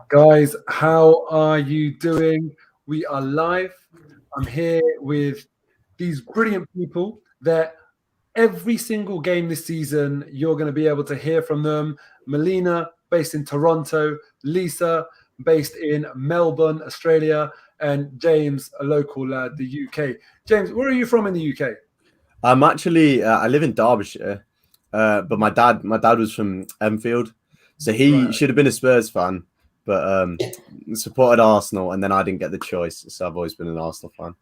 Guys, how are you doing? We are live. I'm here with these brilliant people that every single game this season, you're going to be able to hear from them. Melina, based in Toronto, Lisa, based in Melbourne, Australia, and James, a local lad, the UK. James, where are you from in the UK? I'm actually, I live in Derbyshire, but my dad was from Enfield, so he should have been a Spurs fan, but supported Arsenal, and then I didn't get the choice, so I've always been an Arsenal fan.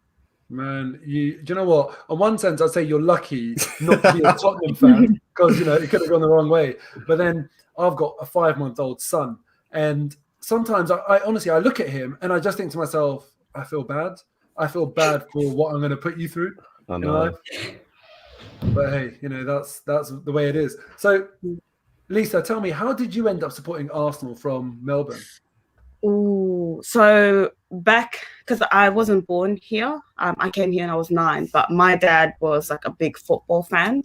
Man, do you know what? In one sense, I'd say you're lucky not to be a Tottenham fan because, it could have gone the wrong way. But then I've got a 5-month-old son, and sometimes I honestly, I look at him and I just think to myself, I feel bad. I feel bad for what I'm going to put you through in life. But hey, that's the way it is. So, Lisa, tell me, how did you end up supporting Arsenal from Melbourne? So back, because I wasn't born here, I came here when I was 9, but my dad was like a big football fan,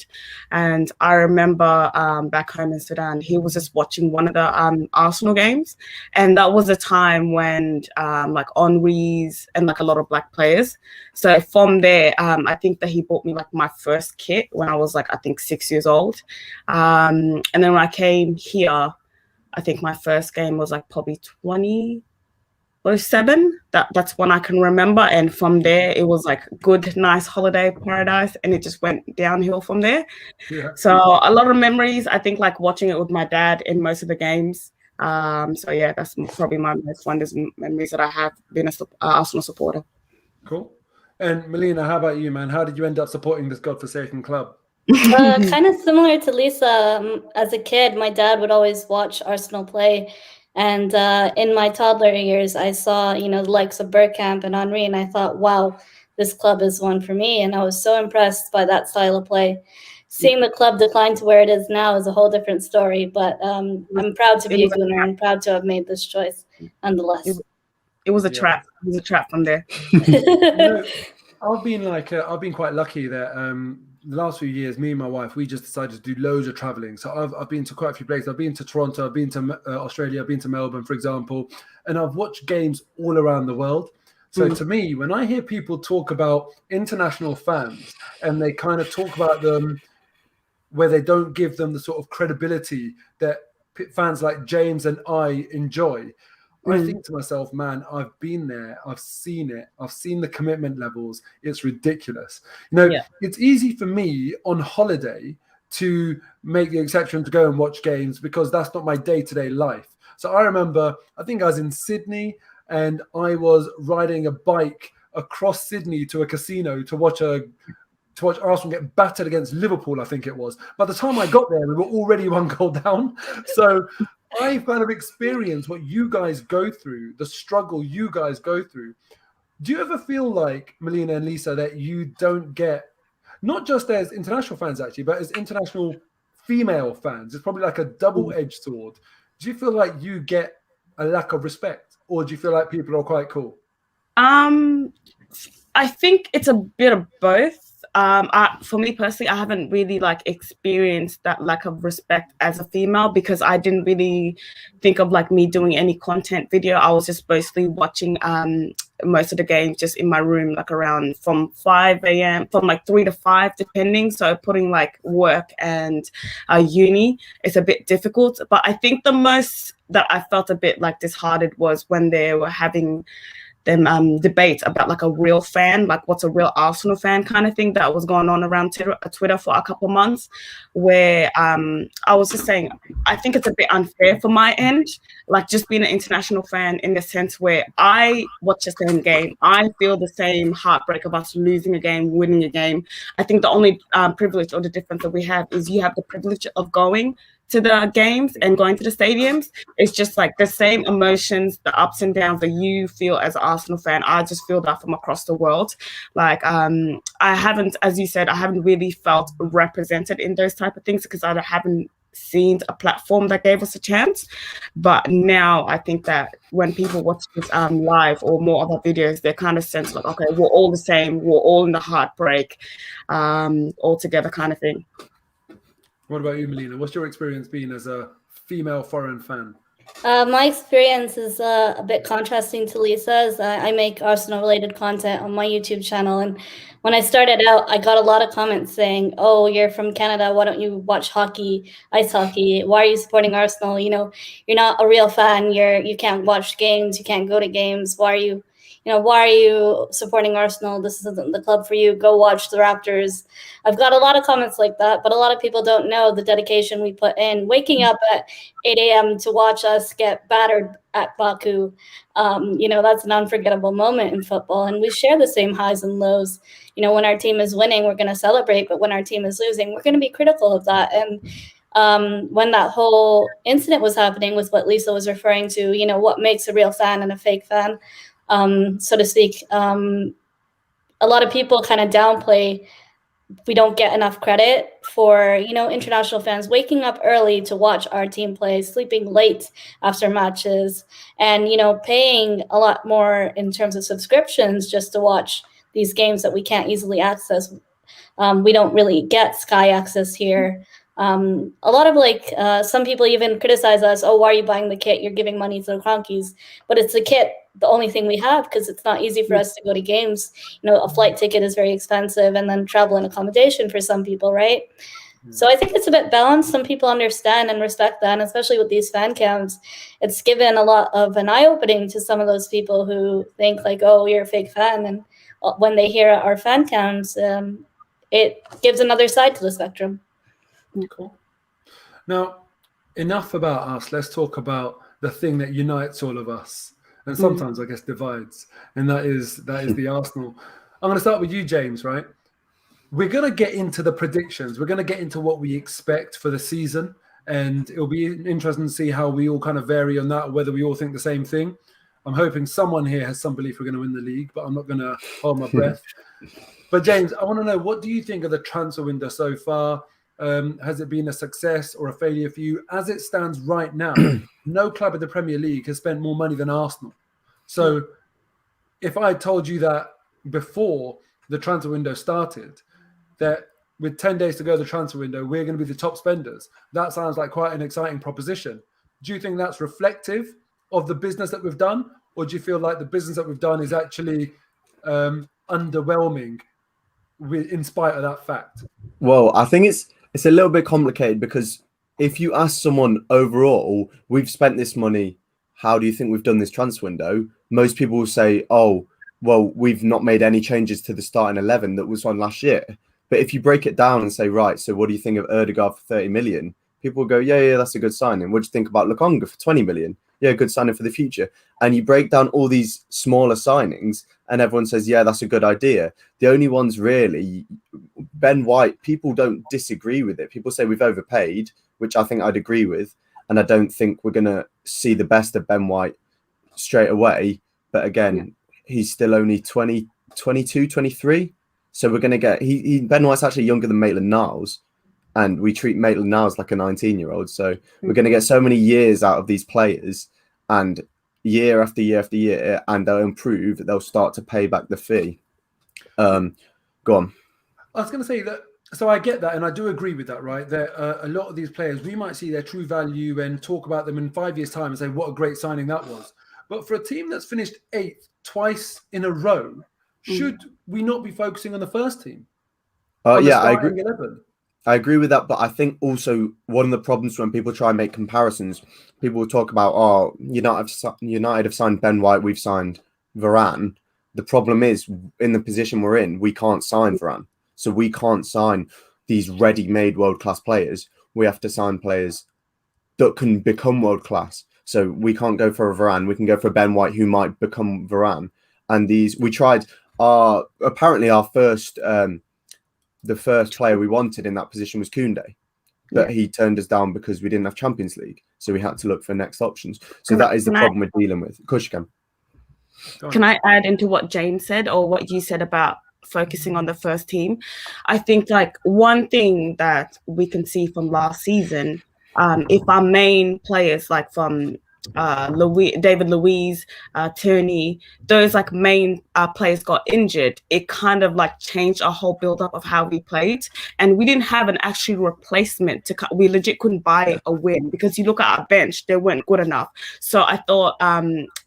and I remember back home in Sudan, he was just watching one of the Arsenal games, and that was a time when like Henri's and like a lot of black players. So from there, I think that he bought me like my first kit when I was like, I think 6 years old, and then when I came here, I think my first game was like probably 2007. That's when I can remember. And from there, it was like good, nice holiday paradise. And it just went downhill from there. Yeah. So a lot of memories, I think, like watching it with my dad in most of the games. So yeah, that's probably my most fondest memories that I have being an Arsenal supporter. Cool. And Melina, how about you, man? How did you end up supporting this godforsaken club? Kind of similar to Lisa. As a kid, my dad would always watch Arsenal play, and in my toddler years, I saw the likes of Bergkamp and Henry, and I thought, wow, this club is one for me. And I was so impressed by that style of play. Seeing the club decline to where it is now is a whole different story. But I'm proud to be a Gooner. I'm proud to have made this choice, nonetheless. It was a trap. It was a trap from there. I've been quite lucky that. The last few years, me and my wife, we just decided to do loads of traveling. So I've been to quite a few places. I've been to Toronto, I've been to Australia, I've been to Melbourne, for example, and I've watched games all around the world. So to me, when I hear people talk about international fans and they kind of talk about them where they don't give them the sort of credibility that fans like James and I enjoy, I think to myself, man, I've been there. I've seen it. I've seen the commitment levels. It's ridiculous. It's easy for me on holiday to make the exception to go and watch games because that's not my day-to-day life. So I remember, I think I was in Sydney and I was riding a bike across Sydney to a casino to watch Arsenal get battered against Liverpool, I think it was. By the time I got there, we were already 1 goal down. So I've kind of experienced what you guys go through, the struggle you guys go through. Do you ever feel like, Melina and Lisa, that you don't get, not just as international fans actually, but as international female fans, it's probably like a double-edged sword. Do you feel like you get a lack of respect, or do you feel like people are quite cool? I think it's a bit of both. For me personally, I haven't really like experienced that lack of respect as a female because I didn't really think of like me doing any content video. I was just mostly watching most of the games just in my room, like around from 5 a.m. from like 3 to 5 depending. So putting like work and uni is a bit difficult. But I think the most that I felt a bit like disheartened was when they were having them debate about like a real fan, like what's a real Arsenal fan kind of thing that was going on around Twitter for a couple months, where I was just saying, I think it's a bit unfair for my end, like just being an international fan in the sense where I watch the same game, I feel the same heartbreak of us losing a game, winning a game. I think the only privilege or the difference that we have is you have the privilege of going to the games and going to the stadiums. It's just like the same emotions, the ups and downs that you feel as an Arsenal fan. I just feel that from across the world. Like I haven't, as you said, I haven't really felt represented in those type of things because I haven't scenes, a platform that gave us a chance. But now I think that when people watch this live or more other videos, they kind of sense like, okay, we're all the same, we're all in the heartbreak, all together kind of thing. What about you, Melina? What's your experience being as a female foreign fan? My experience is a bit contrasting to Lisa's. I make Arsenal-related content on my YouTube channel, and when I started out, I got a lot of comments saying, "Oh, you're from Canada. Why don't you watch hockey, ice hockey? Why are you supporting Arsenal? You know, you're not a real fan. You can't watch games. You can't go to games. Why are you supporting Arsenal? This isn't the club for you. Go watch the Raptors." I've got a lot of comments like that, but a lot of people don't know the dedication we put in. Waking up at 8 a.m. to watch us get battered at Baku, that's an unforgettable moment in football. And we share the same highs and lows. When our team is winning, we're going to celebrate, but when our team is losing, we're going to be critical of that. And when that whole incident was happening with what Lisa was referring to, what makes a real fan and a fake fan, so to speak, a lot of people kind of downplay. We don't get enough credit for, international fans waking up early to watch our team play, sleeping late after matches, and, paying a lot more in terms of subscriptions just to watch these games that we can't easily access. We don't really get Sky access here. A lot of some people even criticize us. "Oh, why are you buying the kit? You're giving money to the Cronkies." But it's the kit, the only thing we have, because it's not easy for us to go to games. A flight ticket is very expensive, and then travel and accommodation for some people, right? So I think it's a bit balanced. Some people understand and respect that, and especially with these fan cams, it's given a lot of an eye-opening to some of those people who think like, "Oh, you're a fake fan." And when they hear our fan cams, it gives another side to the spectrum. Cool. Now, enough about us. Let's talk about the thing that unites all of us, and sometimes I guess divides, and that is the Arsenal. I'm going to start with you, James. Right? We're going to get into the predictions. We're going to get into what we expect for the season, and it'll be interesting to see how we all kind of vary on that, whether we all think the same thing. I'm hoping someone here has some belief we're going to win the league, but I'm not going to hold my breath. But James, I want to know, what do you think of the transfer window so far? Has it been a success or a failure for you? As it stands right now, no club in the Premier League has spent more money than Arsenal. So if I told you that before the transfer window started, that with 10 days to go the transfer window, we're going to be the top spenders, that sounds like quite an exciting proposition. Do you think that's reflective of the business that we've done? Or do you feel like the business that we've done is actually underwhelming in spite of that fact? Well, I think it's a little bit complicated, because if you ask someone overall, we've spent this money, how do you think we've done this transfer window? Most people will say, "Oh, well, we've not made any changes to the starting 11 that was on last year." But if you break it down and say, right, so what do you think of Ødegaard for 30 million? People will go, yeah, that's a good signing. What do you think about Lokonga for 20 million? Yeah, good signing for the future. And you break down all these smaller signings and everyone says, yeah, that's a good idea. The only ones really, Ben White, people don't disagree with it. People say we've overpaid, which I think I'd agree with. And I don't think we're going to see the best of Ben White straight away. But again, he's still only 22, 23. So we're going to get, Ben White's actually younger than Maitland-Niles. And we treat Maitland-Niles like a 19-year-old. So we're going to get so many years out of these players, and year after year after year, and they'll improve. They'll start to pay back the fee. Go on. I was going to say that, so I get that, and I do agree with that, right? That a lot of these players, we might see their true value and talk about them in 5 years' time and say, what a great signing that was. But for a team that's finished 8th twice in a row, should we not be focusing on the first team? Yeah, I agree. 11? I agree with that, but I think also one of the problems when people try and make comparisons, people will talk about, oh, United have signed Ben White, we've signed Varane. The problem is, in the position we're in, we can't sign Varane. So we can't sign these ready-made world-class players. We have to sign players that can become world-class. So we can't go for a Varane. We can go for a Ben White who might become Varane. And we tried, apparently our first... the first player we wanted in that position was Koundé, but he turned us down because we didn't have Champions League. So we had to look for next options. So that is the problem we're dealing with. Of course you can. Can I add into what James said, or what you said about focusing on the first team? I think like one thing that we can see from last season If our main players, like from David Luiz, Turney, those like main players got injured, it kind of like changed our whole build up of how we played, and we didn't have an actual replacement we legit couldn't buy a win, because you look at our bench, they weren't good enough. So I thought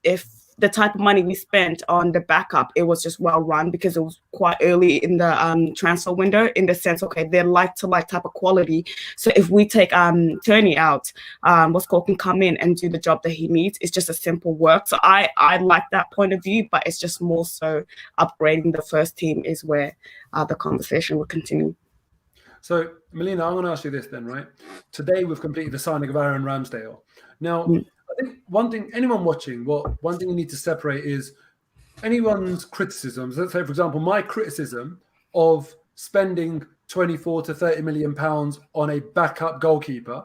if the type of money we spent on the backup, it was just well run, because it was quite early in the transfer window, in the sense, okay, they're like to like type of quality. So if we take Turney out, Wasco can come in and do the job that he needs. It's just a simple work. So I like that point of view, but it's just more so upgrading the first team is where the conversation will continue. So, Melina, I'm going to ask you this then, right? Today we've completed the signing of Aaron Ramsdale. Now, I think one thing, anyone watching, one thing you need to separate is anyone's criticisms. Let's say, for example, my criticism of spending 24 to 30 million pounds on a backup goalkeeper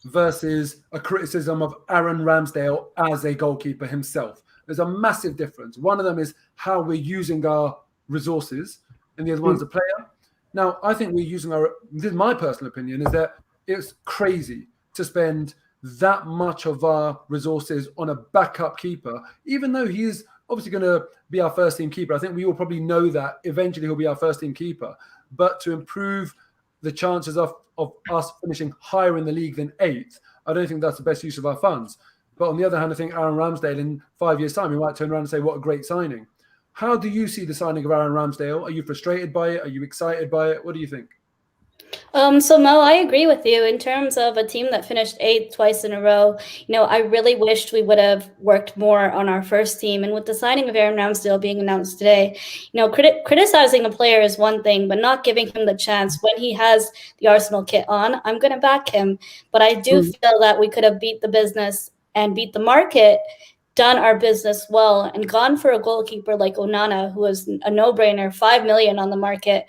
versus a criticism of Aaron Ramsdale as a goalkeeper himself. There's a massive difference. One of them is how we're using our resources, and the other one's a player. Now, I think we're using this is my personal opinion, is that it's crazy to spend that much of our resources on a backup keeper, even though he is obviously going to be our first team keeper. I think we all probably know that eventually he'll be our first team keeper. But to improve the chances of us finishing higher in the league than 8th, I don't think that's the best use of our funds. But on the other hand, I think Aaron Ramsdale in 5 years' time, he might turn around and say, what a great signing. How do you see the signing of Aaron Ramsdale? Are you frustrated by it? Are you excited by it? What do you think? So Mo, I agree with you in terms of a team that finished 8th twice in a row. I really wished we would have worked more on our first team. And with the signing of Aaron Ramsdale being announced today, criticizing a player is one thing, but not giving him the chance when he has the Arsenal kit on, I'm going to back him. But I do feel that we could have beat the business and beat the market, done our business well, and gone for a goalkeeper like Onana, who was a no-brainer, 5 million on the market.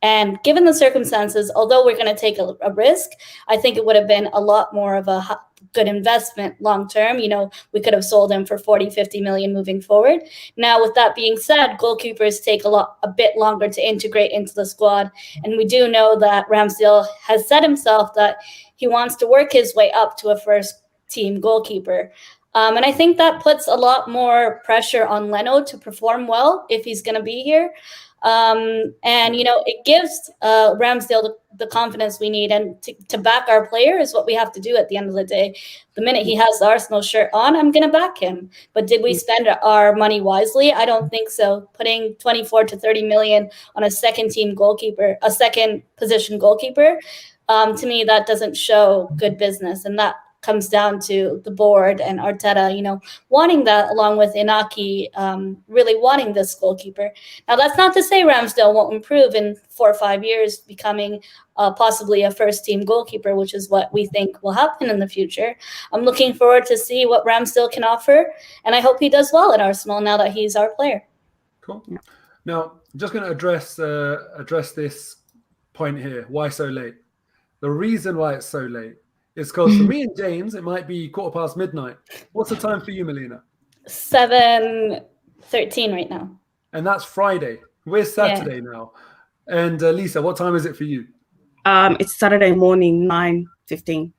And given the circumstances, although we're going to take a risk, I think it would have been a lot more of a good investment long term. We could have sold him for 40, 50 million moving forward. Now, with that being said, goalkeepers take a bit longer to integrate into the squad. And we do know that Ramsdale has said himself that he wants to work his way up to a first team goalkeeper. And I think that puts a lot more pressure on Leno to perform well if he's going to be here. It gives Ramsdale the confidence we need, and to back our player is what we have to do at the end of the day. The minute he has the Arsenal shirt on, I'm going to back him. But did we spend our money wisely? I don't think so. Putting 24 to 30 million on a second position goalkeeper, to me, that doesn't show good business. And that comes down to the board and Arteta, wanting that, along with Inaki, really wanting this goalkeeper. Now, that's not to say Ramsdale won't improve in 4 or 5 years, becoming possibly a first-team goalkeeper, which is what we think will happen in the future. I'm looking forward to see what Ramsdale can offer, and I hope he does well at Arsenal now that he's our player. Cool. Now, I'm just going to address this point here. Why so late? The reason why it's so late is because for me and James, it might be midnight. What's the time for you, Melina? 7:13 right now. And that's Friday. We're Saturday now. And Lisa, what time is it for you? It's Saturday morning, 9:15.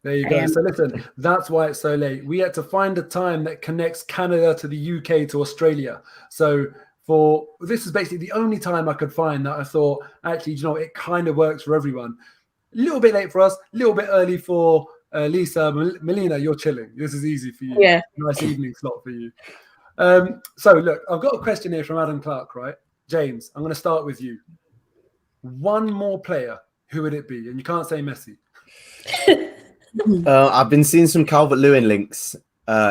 There you go. So listen, that's why it's so late. We had to find a time that connects Canada to the UK to Australia. So this is basically the only time I could find that I thought, actually, it kind of works for everyone. A little bit late for us, a little bit early for Lisa. Melina, you're chilling. This is easy for you. Yeah. Nice evening slot for you. So look, I've got a question here from Adam Clark, right? James, I'm going to start with you. One more player, who would it be? And you can't say Messi. I've been seeing some Calvert-Lewin links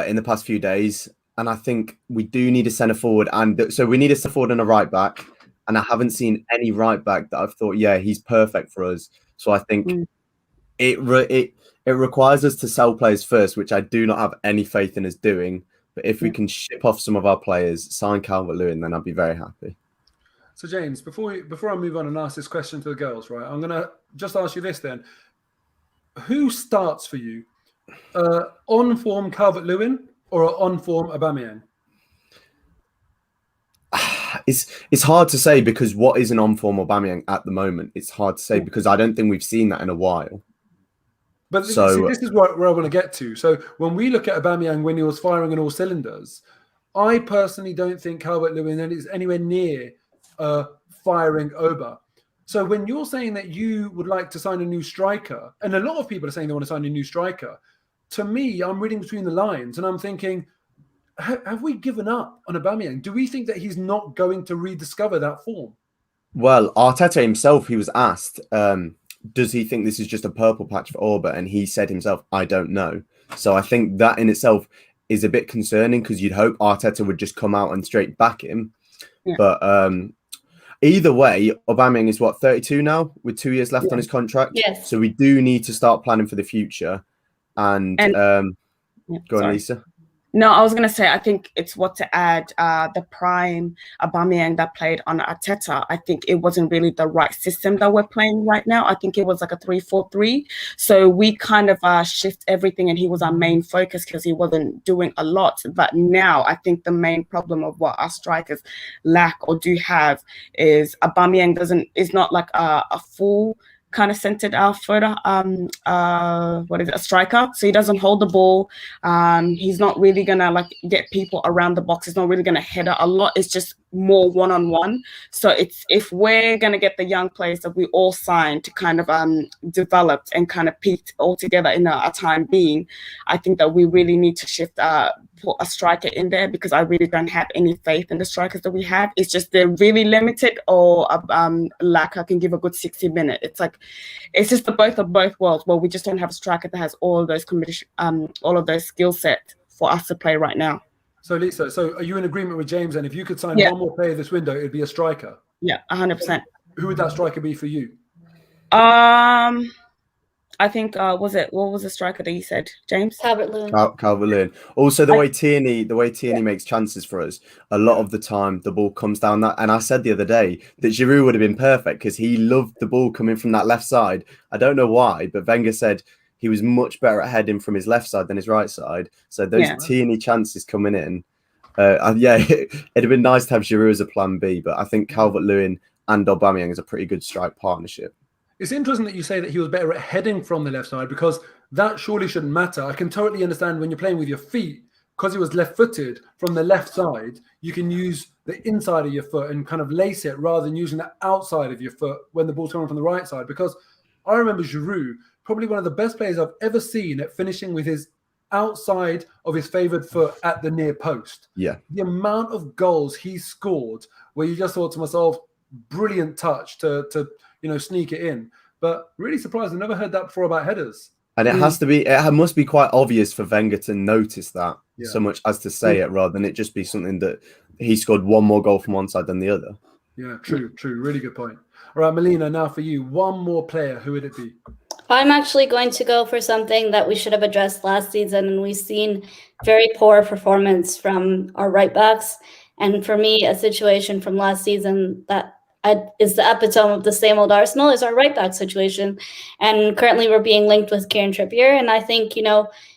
in the past few days, and I think we do need a centre forward. And so we need a centre forward and a right back. And I haven't seen any right back that I've thought, yeah, he's perfect for us. So I think it requires us to sell players first, which I do not have any faith in us doing. But if we can ship off some of our players, sign Calvert-Lewin, then I'd be very happy. So James, before I move on and ask this question to the girls, right, I'm going to just ask you this then. Who starts for you? On-form Calvert-Lewin or on-form Aubameyang? It's hard to say, because what is an on-form Aubameyang at the moment? It's hard to say because I don't think we've seen that in a while. But So see, this is where I want to get to. So when we look at Aubameyang when he was firing on all cylinders, I personally don't think Calvert-Lewin is anywhere near firing Oba. So when you're saying that you would like to sign a new striker, and a lot of people are saying they want to sign a new striker, to me, I'm reading between the lines and I'm thinking, have we given up on Aubameyang? Do we think that he's not going to rediscover that form? well, Arteta himself, he was asked, does he think this is just a purple patch for Orba? And he said himself, I don't know. So I think that in itself is a bit concerning because you'd hope Arteta would just come out and straight back him. Yeah. But either way, Aubameyang is 32 now with 2 years left on his contract. Yes. So we do need to start planning for the future. And go on, Lisa. No, I was going to say, I think it's what to add the prime Aubameyang that played on Arteta. I think it wasn't really the right system that we're playing right now. I think it was like a 3-4-3. So we kind of shift everything and he was our main focus because he wasn't doing a lot. But now I think the main problem of what our strikers lack or do have is Aubameyang is not like a full kind of centered outfielder, a striker. So he doesn't hold the ball. He's not really gonna like get people around the box. He's not really gonna header a lot. It's just more one-on-one. So it's if we're gonna get the young players that we all signed to kind of developed and kind of peaked all together in a time being, I think that we really need to shift put a striker in there because I really don't have any faith in the strikers that we have. It's just they're really limited or Laka can give a good 60 minutes. It's like it's just the both of both worlds. Well, we just don't have a striker that has all of those skill set for us to play right now. So Lisa, are you in agreement with James? And if you could sign one more player this window, it'd be a striker. Yeah, 100%. Who would that striker be for you? I think what was the striker that you said, James? Calvert-Lewin. Calvert-Lewin. Also, the way Tierney makes chances for us, a lot of the time the ball comes down that. And I said the other day that Giroud would have been perfect because he loved the ball coming from that left side. I don't know why, but Wenger said he was much better at heading from his left side than his right side. So those Tierney chances coming in, it'd have been nice to have Giroud as a plan B. But I think Calvert-Lewin and Aubameyang is a pretty good strike partnership. It's interesting that you say that he was better at heading from the left side because that surely shouldn't matter. I can totally understand when you're playing with your feet, because he was left-footed from the left side, you can use the inside of your foot and kind of lace it rather than using the outside of your foot when the ball's coming from the right side. Because I remember Giroud, probably one of the best players I've ever seen at finishing with his outside of his favoured foot at the near post. Yeah. The amount of goals he scored where you just thought to myself, brilliant touch to sneak it in. But really surprised. I've never heard that before about headers. And it must be quite obvious for Wenger to notice that so much as to say it rather than it just be something that he scored one more goal from one side than the other. Yeah, true. Really good point. All right, Melina, now for you, one more player. Who would it be? I'm actually going to go for something that we should have addressed last season, and we've seen very poor performance from our right backs. And for me, a situation from last season that is the epitome of the same old Arsenal is our right back situation. And currently we're being linked with Kieran Trippier. And I think,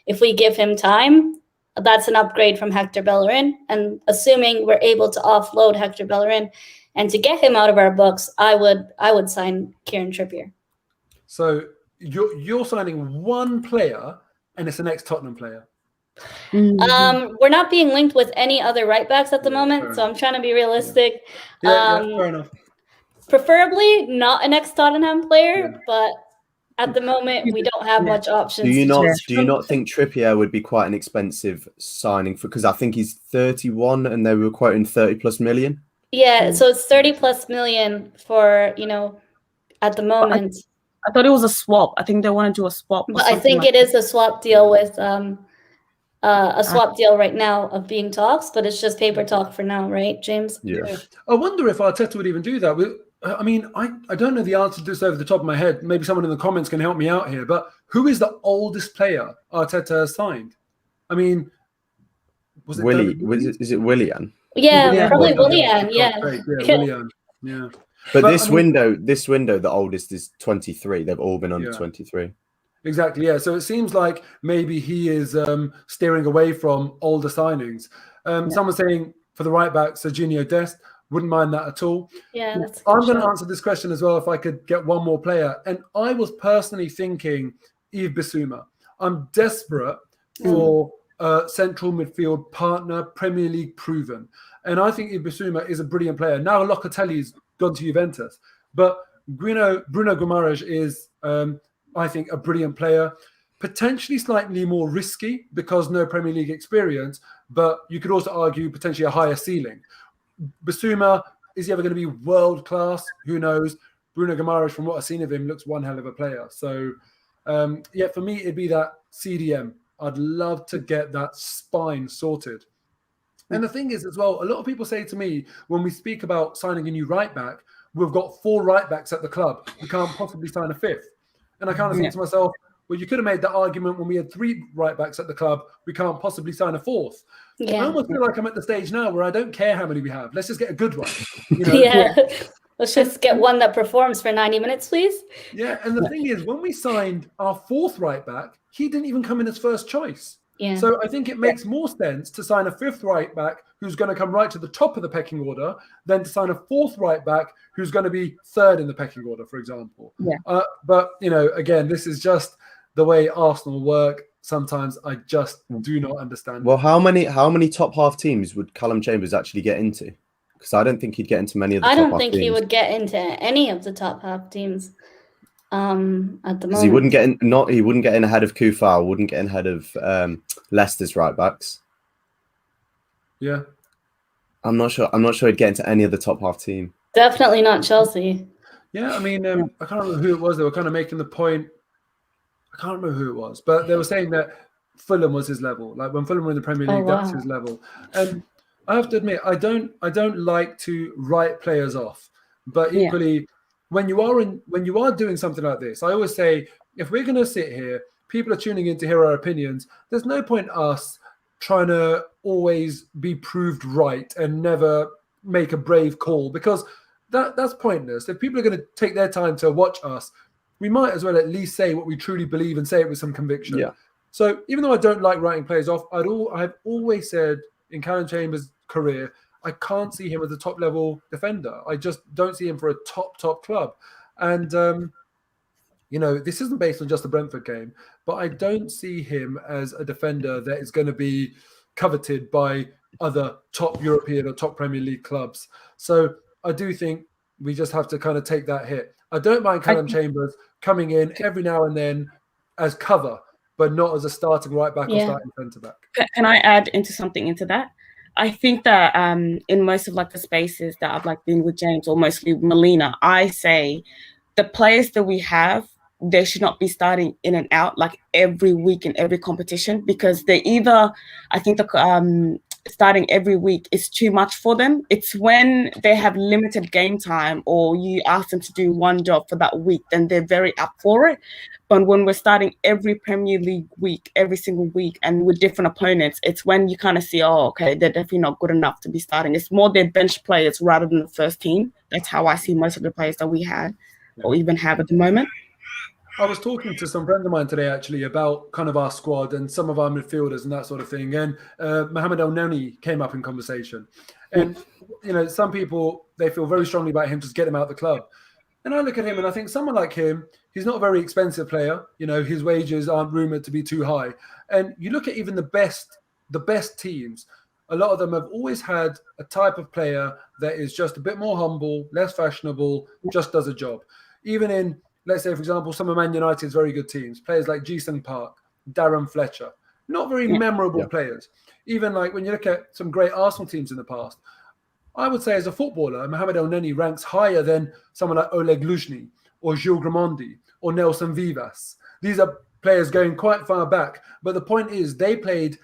if we give him time, that's an upgrade from Hector Bellerin. And assuming we're able to offload Hector Bellerin and to get him out of our books, I would sign Kieran Trippier. So you're signing one player and it's an ex-Tottenham player. Mm-hmm. We're not being linked with any other right backs at the moment. So I'm trying to be realistic. Fair enough. Preferably not an ex-Tottenham player, but at the moment we don't have much options. Do you not think Trippier would be quite an expensive signing because I think he's 31 and they were quoting 30+ million? Yeah, so it's 30+ million for at the moment. I thought it was a swap. I think they want to do a swap. But I think it is a swap deal with a swap deal right now of being talks, but it's just paper talk for now, right, James? Yeah. I wonder if Arteta would even do that. I mean, I don't know the answer to this over the top of my head. Maybe someone in the comments can help me out here. But who is the oldest player Arteta has signed? I mean, was it Willie? Is it Willian? Yeah, probably Willian. Yeah, Willian. Yeah. But this window, the oldest is 23. They've all been under 23. Exactly. Yeah. So it seems like maybe he is steering away from older signings. Someone saying for the right back, Serginho Dest. Wouldn't mind that at all. Yeah, that's I'm going to answer this question as well if I could get one more player. And I was personally thinking Yves Bissouma. I'm desperate for a central midfield partner, Premier League proven. And I think Yves Bissouma is a brilliant player. Now Locatelli's gone to Juventus. But Bruno Guimaraes is, I think, a brilliant player. Potentially slightly more risky because no Premier League experience, but you could also argue potentially a higher ceiling. Bissouma, is he ever going to be world class? Who knows? Bruno Guimaraes, from what I've seen of him, looks one hell of a player. So, for me, it'd be that CDM. I'd love to get that spine sorted. And the thing is, as well, a lot of people say to me when we speak about signing a new right back, we've got 4 right backs at the club. We can't possibly sign a 5th. And I kind of think to myself, well, you could have made that argument when we had 3 right backs at the club. We can't possibly sign a 4th. I almost feel like I'm at the stage now where I don't care how many we have. Let's just get a good one. You know? Let's just get one that performs for 90 minutes, please. Yeah, and the thing is, when we signed our 4th right back, he didn't even come in as first choice. Yeah. So I think it makes more sense to sign a 5th right back who's going to come right to the top of the pecking order than to sign a 4th right back who's going to be 3rd in the pecking order, for example. Yeah. But, you know, again, this is just the way Arsenal work. Sometimes I just do not understand. Well, how many top half teams would Callum Chambers actually get into? Because I don't think he'd get into many of the top half teams. I don't think he would get into any of the top half teams at the moment. He wouldn't get in ahead of Kufal, wouldn't get in ahead of Leicester's right backs. Yeah. I'm not sure he'd get into any of the top half team. Definitely not Chelsea. Yeah, I mean, I can't remember who it was. They were kind of making the point. I can't remember who it was, but they were saying that Fulham was his level. Like when Fulham were in the Premier League, that's his level. And I have to admit, I don't like to write players off. But equally, when you are doing something like this, I always say, if we're going to sit here, people are tuning in to hear our opinions. There's no point us trying to always be proved right and never make a brave call, because that's pointless. If people are going to take their time to watch us, we might as well at least say what we truly believe and say it with some conviction. Yeah. So even though I don't like writing players off, I've always said in Callum Chambers' career, I can't see him as a top level defender. I just don't see him for a top club. And, this isn't based on just the Brentford game, but I don't see him as a defender that is going to be coveted by other top European or top Premier League clubs. So I do think we just have to kind of take that hit. I don't mind Callum Chambers coming in every now and then as cover, but not as a starting right back or starting centre back. Can I add something into that? I think that in most of like the spaces that I've like been with James or mostly Melina, I say the players that we have, they should not be starting in and out like every week in every competition, because they either, I think the starting every week is too much for them. It's when they have limited game time or you ask them to do one job for that week, then they're very up for it. But when we're starting every Premier League week, every single week, and with different opponents, it's when you kind of see, oh, okay, they're definitely not good enough to be starting. It's more their bench players rather than the first team. That's how I see most of the players that we had or even have at the moment. I was talking to some friends of mine today, actually, about kind of our squad and some of our midfielders and that sort of thing. And Mohamed El Noni came up in conversation. And, some people, they feel very strongly about him, just get him out of the club. And I look at him and I think someone like him, he's not a very expensive player. His wages aren't rumored to be too high. And you look at even the best teams, a lot of them have always had a type of player that is just a bit more humble, less fashionable, just does a job. Even in, let's say, for example, some of Man United's very good teams, players like Ji-Sung Park, Darren Fletcher, not very memorable players. Even like when you look at some great Arsenal teams in the past, I would say as a footballer, Mohamed El Neni ranks higher than someone like Oleg Luzhny or Gilles Gramondi or Nelson Vivas. These are players going quite far back. But the point is they played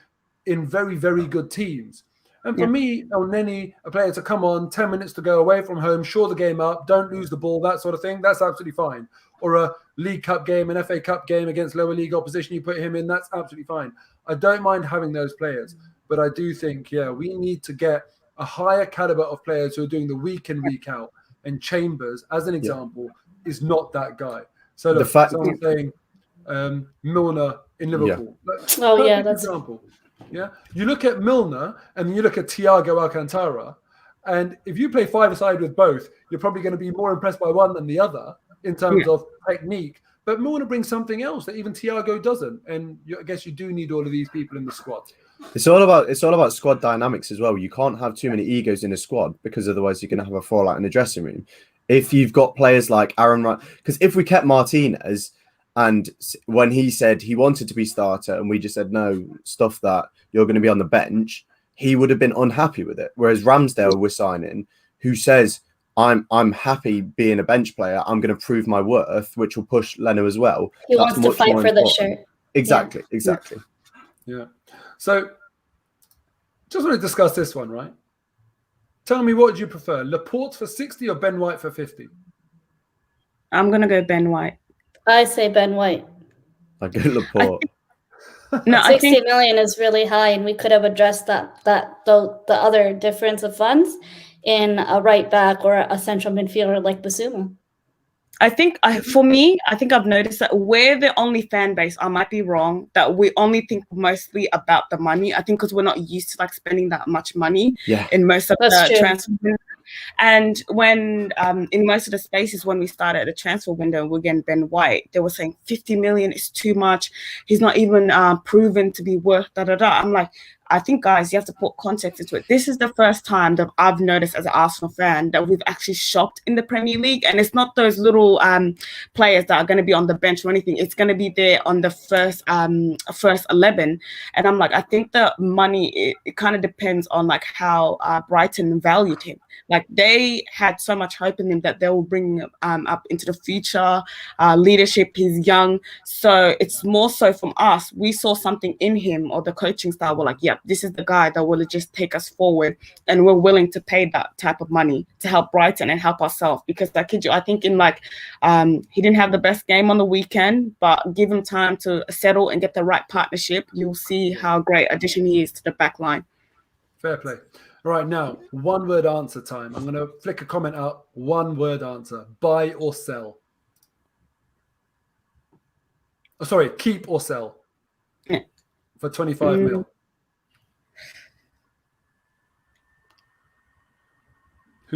in very, very good teams. And for me, El Neni, a player to come on, 10 minutes to go away from home, shore the game up, don't lose the ball, that sort of thing, that's absolutely fine. Or a League Cup game, an FA Cup game against lower league opposition, you put him in, that's absolutely fine. I don't mind having those players. But I do think, we need to get a higher caliber of players who are doing the week in, week out. And Chambers, as an example, is not that guy. So look, someone saying Milner in Liverpool. Yeah. That's an example. Yeah, you look at Milner and you look at Thiago Alcantara, and if you play five-a-side with both, you're probably going to be more impressed by one than the other in terms of technique. but Milner brings something else that even Thiago doesn't. And I guess you do need all of these people in the squad. It's all about squad dynamics as well. You can't have too many egos in a squad because otherwise you're going to have a fallout in the dressing room. If you've got players like Aaron, because if we kept Martinez, and when he said he wanted to be starter and we just said no, stuff that, you're going to be on the bench, he would have been unhappy with it. Whereas Ramsdale we're signing, who says, I'm happy being a bench player. I'm going to prove my worth, which will push Leno as well. He wants to fight for the shirt. Exactly, exactly. Yeah. So, just want to discuss this one, right? Tell me, what would you prefer? Laporte for 60 or Ben White for 50? I'm going to go Ben White. I say Ben White. I go Laporte. No, 60 million is really high, and we could have addressed the other difference of funds in a right back or a central midfielder like Basuma. I think I've noticed that we're the only fan base, I might be wrong, that we only think mostly about the money. I think because we're not used to like spending that much money in most of the transfer window. And when in most of the spaces when we started at the transfer window, we're getting Ben White, they were saying 50 million is too much. He's not even proven to be worth da-da-da. I'm like, I think, guys, you have to put context into it. This is the first time that I've noticed as an Arsenal fan that we've actually shopped in the Premier League. And it's not those little players that are going to be on the bench or anything. It's going to be there on the first 11. And I'm like, I think the money, it kind of depends on like how Brighton valued him. Like they had so much hope in him that they will bring him up into the future, leadership. He's young. So it's more so from us. We saw something in him or the coaching style. We're like, yeah, this is the guy that will just take us forward. And we're willing to pay that type of money to help Brighton and help ourselves. Because I kid you, I think in like, he didn't have the best game on the weekend, but give him time to settle and get the right partnership. You'll see how great addition he is to the back line. Fair play. All right, now, one-word answer time. I'm going to flick a comment out. One-word answer. Buy or sell? Oh, sorry, keep or sell? Yeah. For 25 mil.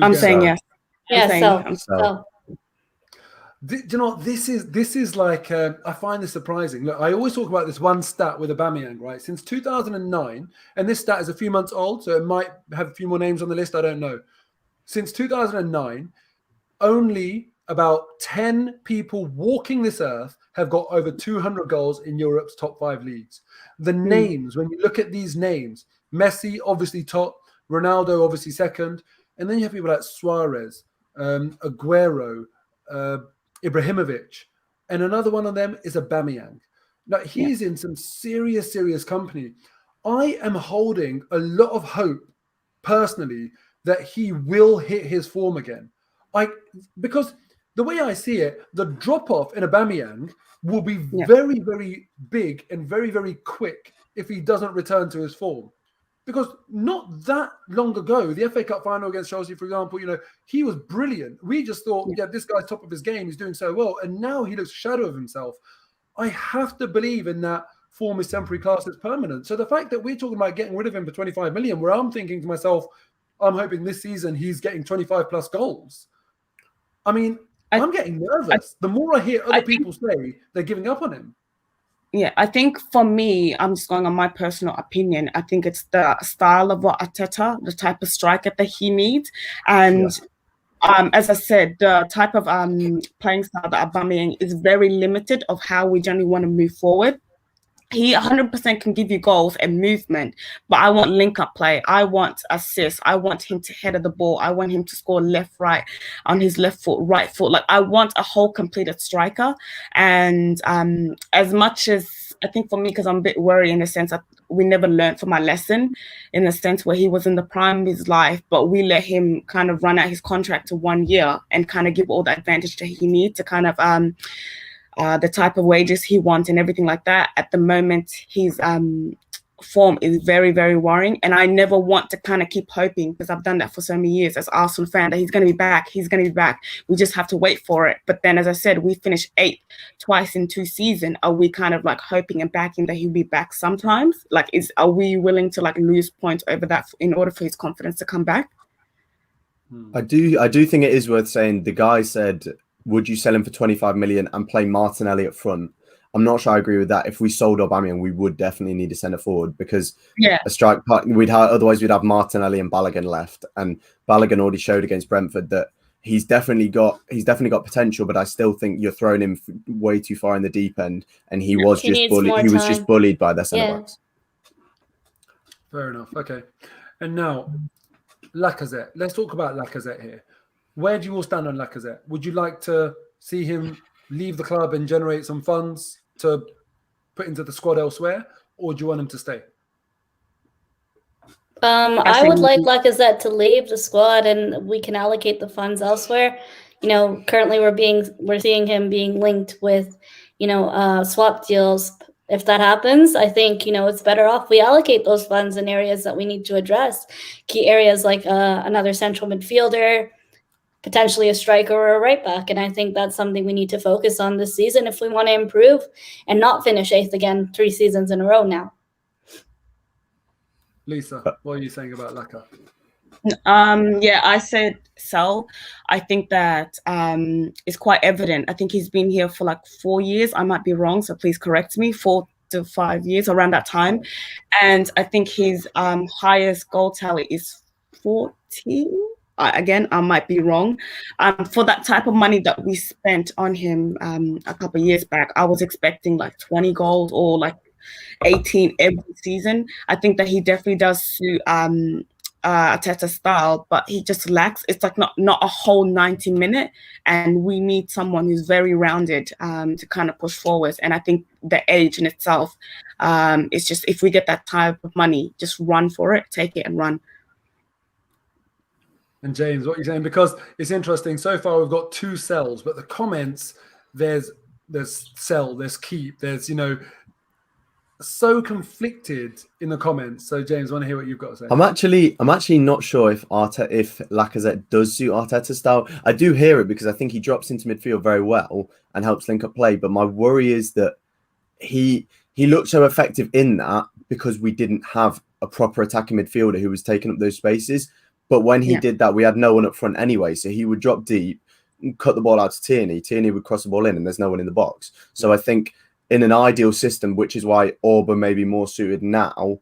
I'm saying yes. Yeah, sell. Do you know what? This is like, I find this surprising. Look, I always talk about this one stat with Aubameyang, right? Since 2009, and this stat is a few months old, so it might have a few more names on the list, I don't know. Since 2009, only about 10 people walking this earth have got over 200 goals in Europe's top 5 leagues. The names, when you look at these names, Messi obviously top, Ronaldo obviously second, and then you have people like Suarez, Aguero, Ibrahimovic, and another one of them is Aubameyang. Now, he's in some serious company. I am holding a lot of hope, personally, that he will hit his form again. Because the way I see it, the drop-off in Aubameyang will be very, very big and very, very quick if he doesn't return to his form. Because not that long ago, the FA Cup final against Chelsea, for example, he was brilliant. We just thought, this guy's top of his game. He's doing so well. And now he looks a shadow of himself. I have to believe in that form is temporary, class is permanent. So the fact that we're talking about getting rid of him for 25 million, where I'm thinking to myself, I'm hoping this season he's getting 25 plus goals. I mean, I'm getting nervous. The more I hear other people say they're giving up on him. Yeah, I think for me, I'm just going on my personal opinion. I think it's the style of what Arteta, the type of striker that he needs. And as I said, the type of playing style that Aubameyang is very limited of how we generally want to move forward. He 100% can give you goals and movement, but I want link-up play. I want assists. I want him to head of the ball. I want him to score left, right, on his left foot, right foot. Like, I want a whole completed striker. And as much as, I think for me, because I'm a bit worried in the sense that we never learned from our lesson, in the sense where he was in the prime of his life, but we let him kind of run out his contract to 1 year and kind of give all the advantage that he needs to kind of the type of wages he wants and everything like that. At the moment, his form is very, very worrying. And I never want to kind of keep hoping, because I've done that for so many years as Arsenal fan, that he's going to be back. He's going to be back. We just have to wait for it. But then, as I said, we finished 8th twice in 2 seasons. Are we kind of like hoping and backing that he'll be back sometimes? Like, are we willing to like lose points over that in order for his confidence to come back? I do think it is worth saying the guy said would you sell him for 25 million and play Martinelli up front? I'm not sure I agree with that. If we sold Aubameyang, we would definitely need a centre forward because a strike part otherwise we'd have Martinelli and Balogun left, and Balogun already showed against Brentford that he's definitely got potential, but I still think you're throwing him way too far in the deep end, and he was just bullied by their centre backs. Fair enough. Okay, and now Lacazette. Let's talk about Lacazette here. Where do you all stand on Lacazette? Would you like to see him leave the club and generate some funds to put into the squad elsewhere, or do you want him to stay? I would like Lacazette to leave the squad, and we can allocate the funds elsewhere. Currently we're seeing him being linked with, swap deals. If that happens, I think, it's better off we allocate those funds in areas that we need to address. Key areas like another central midfielder, potentially a striker or a right back. And I think that's something we need to focus on this season if we want to improve and not finish 8th again 3 seasons in a row now. Lisa, what are you saying about Laka? I said sell. I think that it's quite evident. I think he's been here for like 4 years. I might be wrong, so please correct me. 4 to 5 years, around that time. And I think his highest goal tally is 14. Again, I might be wrong. For that type of money that we spent on him a couple of years back, I was expecting like 20 goals or like 18 every season. I think that he definitely does suit Arteta's style, but he just lacks. It's like not a whole 90 minute, and we need someone who's very rounded to kind of push forwards. And I think the age in itself is just, if we get that type of money, just run for it, take it and run. And James, what are you saying? Because it's interesting. So far, we've got 2 sells, but the comments, there's sell, there's keep, there's, so conflicted in the comments. So James, I want to hear what you've got to say. I'm actually not sure if Lacazette does suit Arteta's style. I do hear it because I think he drops into midfield very well and helps link up play. But my worry is that he looked so effective in that because we didn't have a proper attacking midfielder who was taking up those spaces. But when he did that, we had no one up front anyway. So he would drop deep, cut the ball out to Tierney. Tierney would cross the ball in, and there's no one in the box. So I think in an ideal system, which is why Orba may be more suited now,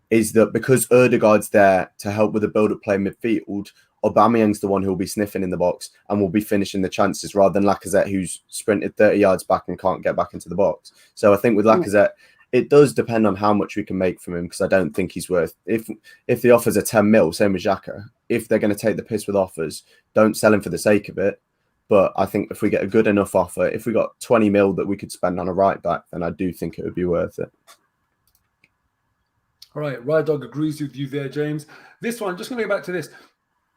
is that because Ødegaard's there to help with the build-up play midfield, Aubameyang's the one who will be sniffing in the box and will be finishing the chances rather than Lacazette, who's sprinted 30 yards back and can't get back into the box. So I think with Lacazette, it does depend on how much we can make from him, because I don't think he's worth... If the offers are 10 mil, same as Xhaka, if they're going to take the piss with offers, don't sell him for the sake of it. But I think if we get a good enough offer, if we got 20 mil that we could spend on a right back, then I do think it would be worth it. All right, Ride Dog agrees with you there, James. This one, just going to go back to this.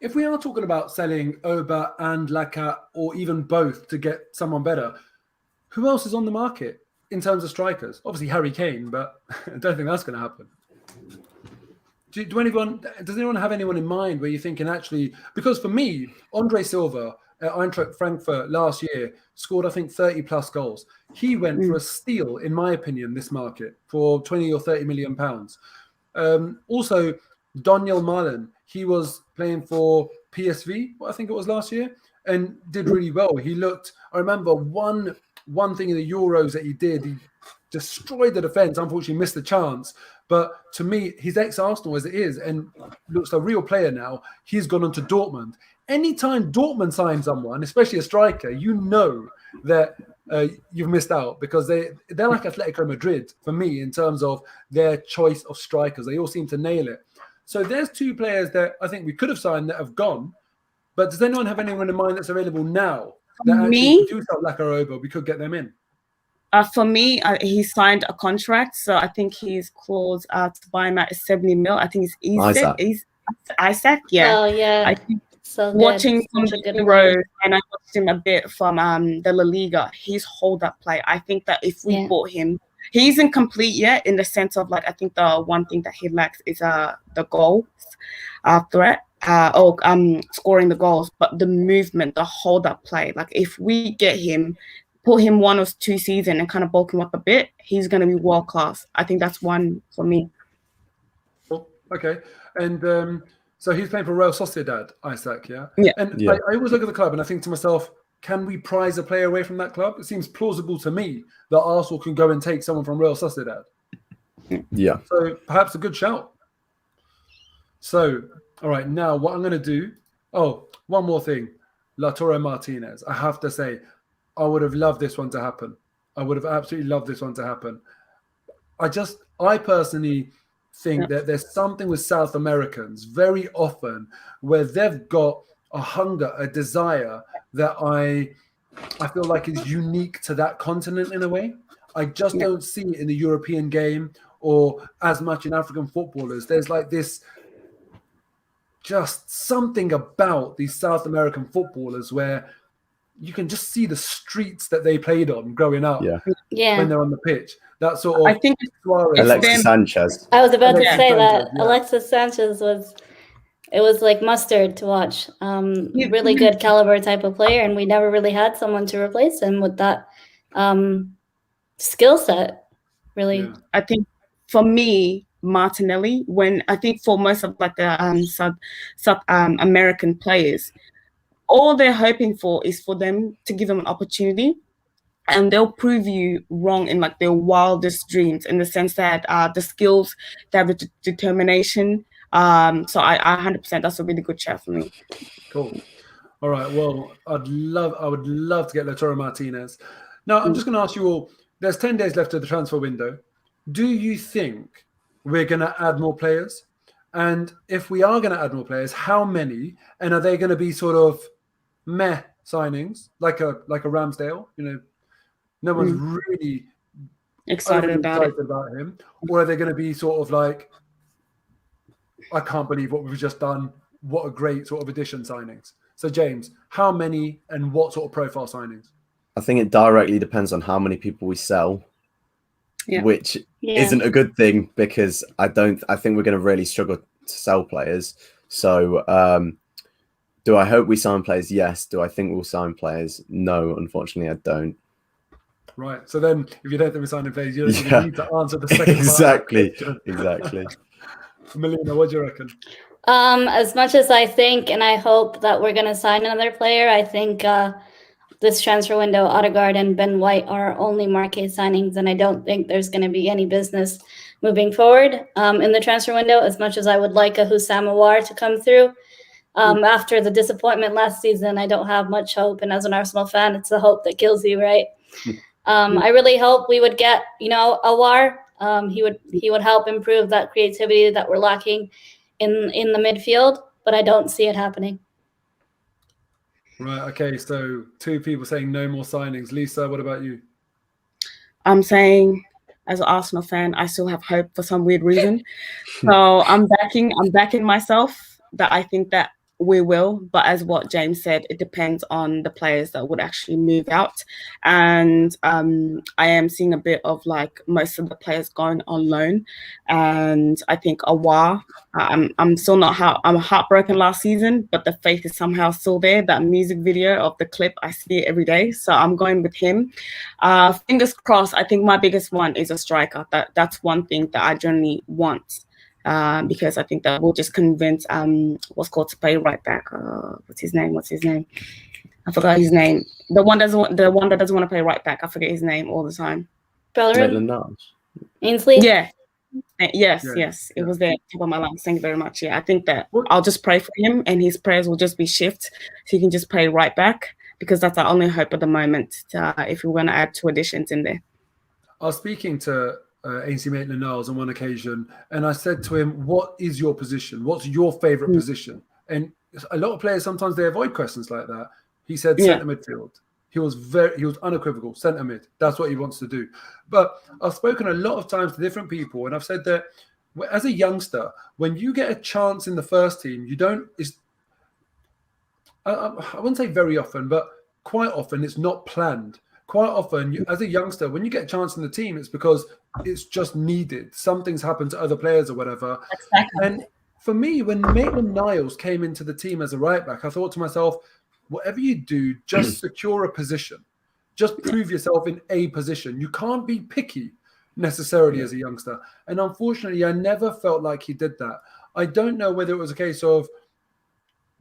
If we are talking about selling Oba and Laka, or even both, to get someone better, who else is on the market in terms of strikers? Obviously Harry Kane, but I don't think that's going to happen. Does anyone have anyone in mind where you're thinking actually, because for me, Andre Silva at Eintracht Frankfurt last year scored, I think, 30 plus goals. He went for a steal, in my opinion, this market for 20 or 30 million pounds. Also, Daniel Malen, he was playing for PSV, I think it was last year, and did really well. He looked, I remember one thing in the Euros that he did, he destroyed the defence, unfortunately missed the chance. But to me, he's ex-Arsenal as it is and looks a real player now. He's gone on to Dortmund. Anytime Dortmund signs someone, especially a striker, you know that you've missed out, because they're like Atletico Madrid for me in terms of their choice of strikers. They all seem to nail it. So there's 2 players that I think we could have signed that have gone. But does anyone have anyone in mind that's available now that actually do sell Laka or Oba? We could get them in. For me, he signed a contract, so I think he's close to buy him at 70 mil. I think it's Isaac. Yeah. Oh yeah. I think so watching from the Euros, and I watched him a bit from the La Liga. His hold up play. I think that if we bought him, he isn't complete yet in the sense of, like, I think the one thing that he lacks is the goals threat. Scoring the goals, but the movement, the hold up play. Like, if we get him, put him 1 or 2 seasons and kind of bulk him up a bit, he's going to be world class. I think that's one for me. Okay. And so he's playing for Real Sociedad, Isaac, yeah? Yeah. And I always look at the club and I think to myself, can we prize a player away from that club? It seems plausible to me that Arsenal can go and take someone from Real Sociedad. Yeah. So perhaps a good shout. So, all right, now what I'm going to do. Oh, one more thing. Lautaro Martinez. I have to say, I would have loved this one to happen. I would have absolutely loved this one to happen. I personally think that there's something with South Americans very often where they've got a hunger, a desire that I feel like is unique to that continent in a way. I just don't see it in the European game or as much in African footballers. There's like this, just something about these South American footballers where you can just see the streets that they played on growing up when they're on the pitch. That sort of, I think Alexis Sanchez. I was about to say that yeah. Alexis Sanchez was like mustard to watch. Really good caliber type of player, and we never really had someone to replace him with that skill set. Really, Yeah. I think for me, Martinelli, when I think for most of like the South American players, all they're hoping for is for them to give them an opportunity, and they'll prove you wrong in like their wildest dreams, in the sense that the skills, they have the determination. So I 100%, that's a really good chat for me. Cool. All right. Well, I would love to get Lautaro Martinez. Now, I'm just going to ask you all, there's 10 days left of the transfer window. Do you think we're going to add more players? And if we are going to add more players, how many? And are they going to be sort of meh signings, like a Ramsdale? You know, no one's really Excited about him. Or are they going to be sort of like, I can't believe what we've just done. What a great sort of addition signings. So, James, how many and what sort of profile signings? I think it directly depends on how many people we sell, which isn't a good thing, because I think we're going to really struggle to sell players. So do I hope we sign players? Yes. Do I think we'll sign players? No, unfortunately, I don't. Right. So then if you don't think we're signing players, you don't need to answer the second Exactly. Melina, what do you reckon? As much as I think and I hope that we're going to sign another player, I think this transfer window, Odegaard and Ben White are our only marquee signings, and I don't think there's going to be any business moving forward in the transfer window, as much as I would like a Hussam Aouar to come through. After the disappointment last season, I don't have much hope, and as an Arsenal fan, it's the hope that kills you, right? I really hope we would get, Aouar. He would help improve that creativity that we're lacking in the midfield, but I don't see it happening. Right. Okay. So 2 people saying no more signings. Lisa, what about you? I'm saying, as an Arsenal fan, I still have hope for some weird reason. So I'm backing myself that I think that we will, but as what James said, it depends on the players that would actually move out. And I am seeing a bit of like most of the players going on loan. And I think Aouar, I'm still not I'm heartbroken last season, but the faith is somehow still there. That music video of the clip, I see it every day. So I'm going with him. Fingers crossed. I think my biggest one is a striker. That's one thing that I generally want. Because I think that will just convince what's called to play right back. What's his name? I forgot his name. The one that doesn't want to play right back. I forget his name all the time. Bellerin? Ainsley? Yeah. Yes. It was there top of my lungs. Thank you very much. Yeah, I think that I'll just pray for him, and his prayers will just be shift, so he can just play right back, because that's our only hope at the moment. If we're going to add 2 additions in there. I was speaking to Ainsley Maitland-Niles on one occasion, and I said to him, what is your position? What's your favourite position? And a lot of players, sometimes they avoid questions like that. He said centre midfield. He was unequivocal, centre mid. That's what he wants to do. But I've spoken a lot of times to different people, and I've said that as a youngster, when you get a chance in the first team, you don't, I wouldn't say very often, but quite often it's not planned. Quite often, as a youngster, when you get a chance in the team, it's because it's just needed. Something's happened to other players or whatever. Exactly. And for me, when Maitland-Niles came into the team as a right back, I thought to myself, whatever you do, just secure a position. Just prove yourself in a position. You can't be picky necessarily as a youngster. And unfortunately, I never felt like he did that. I don't know whether it was a case of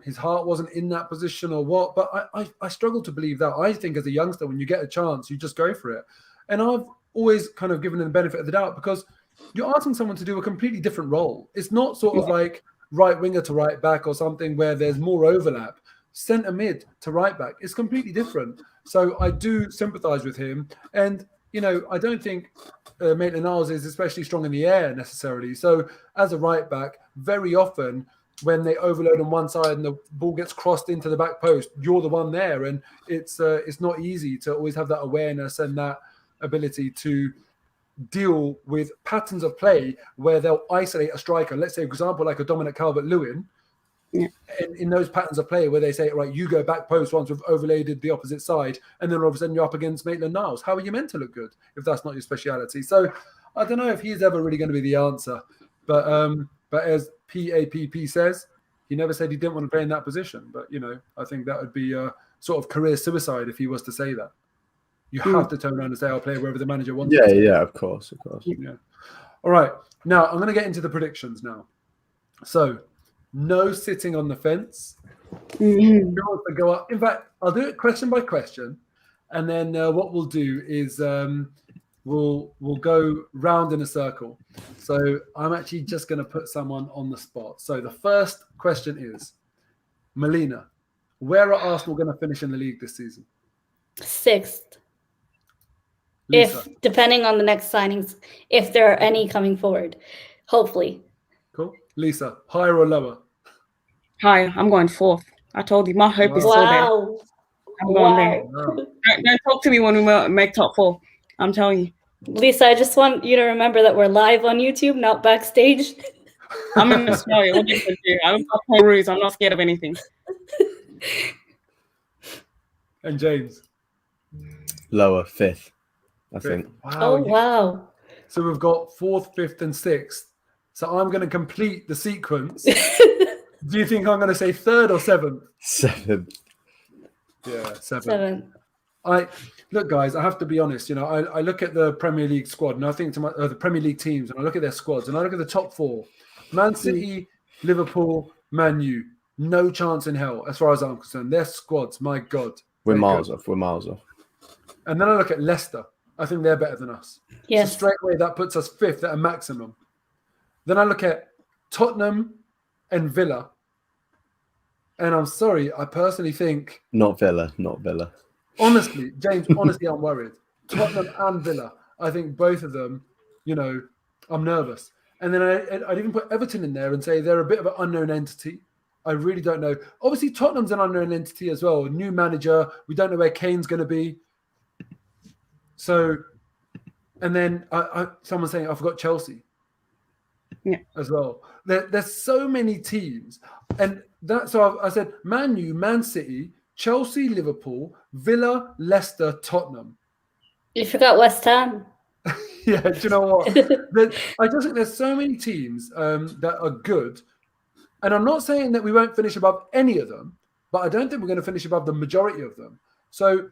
his heart wasn't in that position or what. But I struggle to believe that. I think as a youngster, when you get a chance, you just go for it. And I've always kind of given them the benefit of the doubt because you're asking someone to do a completely different role. It's not sort of like right winger to right back or something where there's more overlap. Centre mid to right back. It's completely different. So I do sympathise with him. And, you know, I don't think Maitland-Niles is especially strong in the air necessarily. So as a right back, very often when they overload on one side and the ball gets crossed into the back post, you're the one there. And it's not easy to always have that awareness and that ability to deal with patterns of play where they'll isolate a striker. Let's say, for example, like a Dominic Calvert-Lewin. Yeah. In those patterns of play where they say, right, you go back post once we've overlaid the opposite side, and then all of a sudden you're up against Maitland-Niles. How are you meant to look good if that's not your speciality? So I don't know if he's ever really going to be the answer. But as PAPP says, he never said he didn't want to play in that position. But, you know, I think that would be a sort of career suicide if he was to say that. You have to turn around and say, I'll play wherever the manager wants. Yeah, of course. Yeah. All right. Now, I'm going to get into the predictions now. So, no sitting on the fence. Who wants to go up? In fact, I'll do it question by question. And then what we'll do is we'll go round in a circle. So I'm actually just going to put someone on the spot. So the first question is, Melina, where are Arsenal going to finish in the league this season? 6th. Lisa. If, depending on the next signings, if there are any coming forward. Hopefully. Cool. Lisa, higher or lower? Higher. I'm going 4th. I told you, my hope is still there. I'm going there. Wow. Don't talk to me when we make top 4. I'm telling you. Lisa, I just want you to remember that we're live on YouTube, not backstage. I'm in Australia. What are you going to do? I'm not Peru's. I'm not scared of anything. And James? Lower, 5th, I think. Wow. Wow. So we've got 4th, 5th, and 6th. So I'm going to complete the sequence. Do you think I'm going to say 3rd or 7th? 7th. Yeah, 7th. Look, guys, I have to be honest. You know, I look at the Premier League squad and I think to the Premier League teams, and I look at their squads and I look at the top 4: Man City, Liverpool, Man U. No chance in hell, as far as I'm concerned. Their squads, my God, we're miles off. And then I look at Leicester. I think they're better than us. Yes. So straight away, that puts us 5th at a maximum. Then I look at Tottenham and Villa. And I'm sorry, I personally think... Not Villa. Honestly, James, I'm worried. Tottenham and Villa. I think both of them, you know, I'm nervous. And then I'd even put Everton in there and say they're a bit of an unknown entity. I really don't know. Obviously, Tottenham's an unknown entity as well. New manager. We don't know where Kane's going to be. So, and then someone's saying, I forgot Chelsea. Yeah. As well. There's so many teams. And so I said Man U, Man City, Chelsea, Liverpool, Villa, Leicester, Tottenham. You forgot West Ham. Yeah, do you know what? I just think there's so many teams that are good. And I'm not saying that we won't finish above any of them, but I don't think we're going to finish above the majority of them. So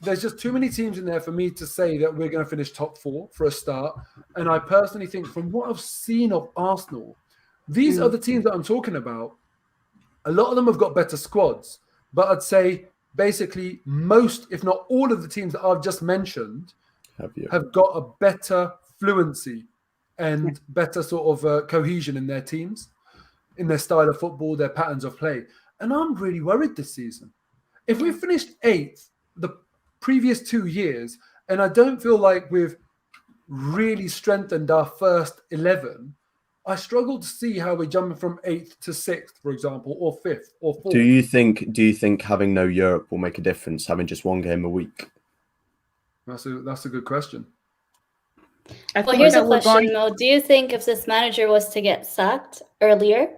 there's just too many teams in there for me to say that we're going to finish top 4 for a start. And I personally think from what I've seen of Arsenal, these are the teams that I'm talking about. A lot of them have got better squads, but I'd say basically most, if not all of the teams that I've just mentioned have got a better fluency and better sort of cohesion in their teams, in their style of football, their patterns of play. And I'm really worried this season. If we finished 8th the previous 2 years, and I don't feel like we've really strengthened our first 11, I struggle to see how we're jumping from 8th to 6th, for example, or 5th or 4th. Do you think having no Europe will make a difference, having just one game a week? That's a good question. Well, here's a question, though. Do you think if this manager was to get sacked earlier,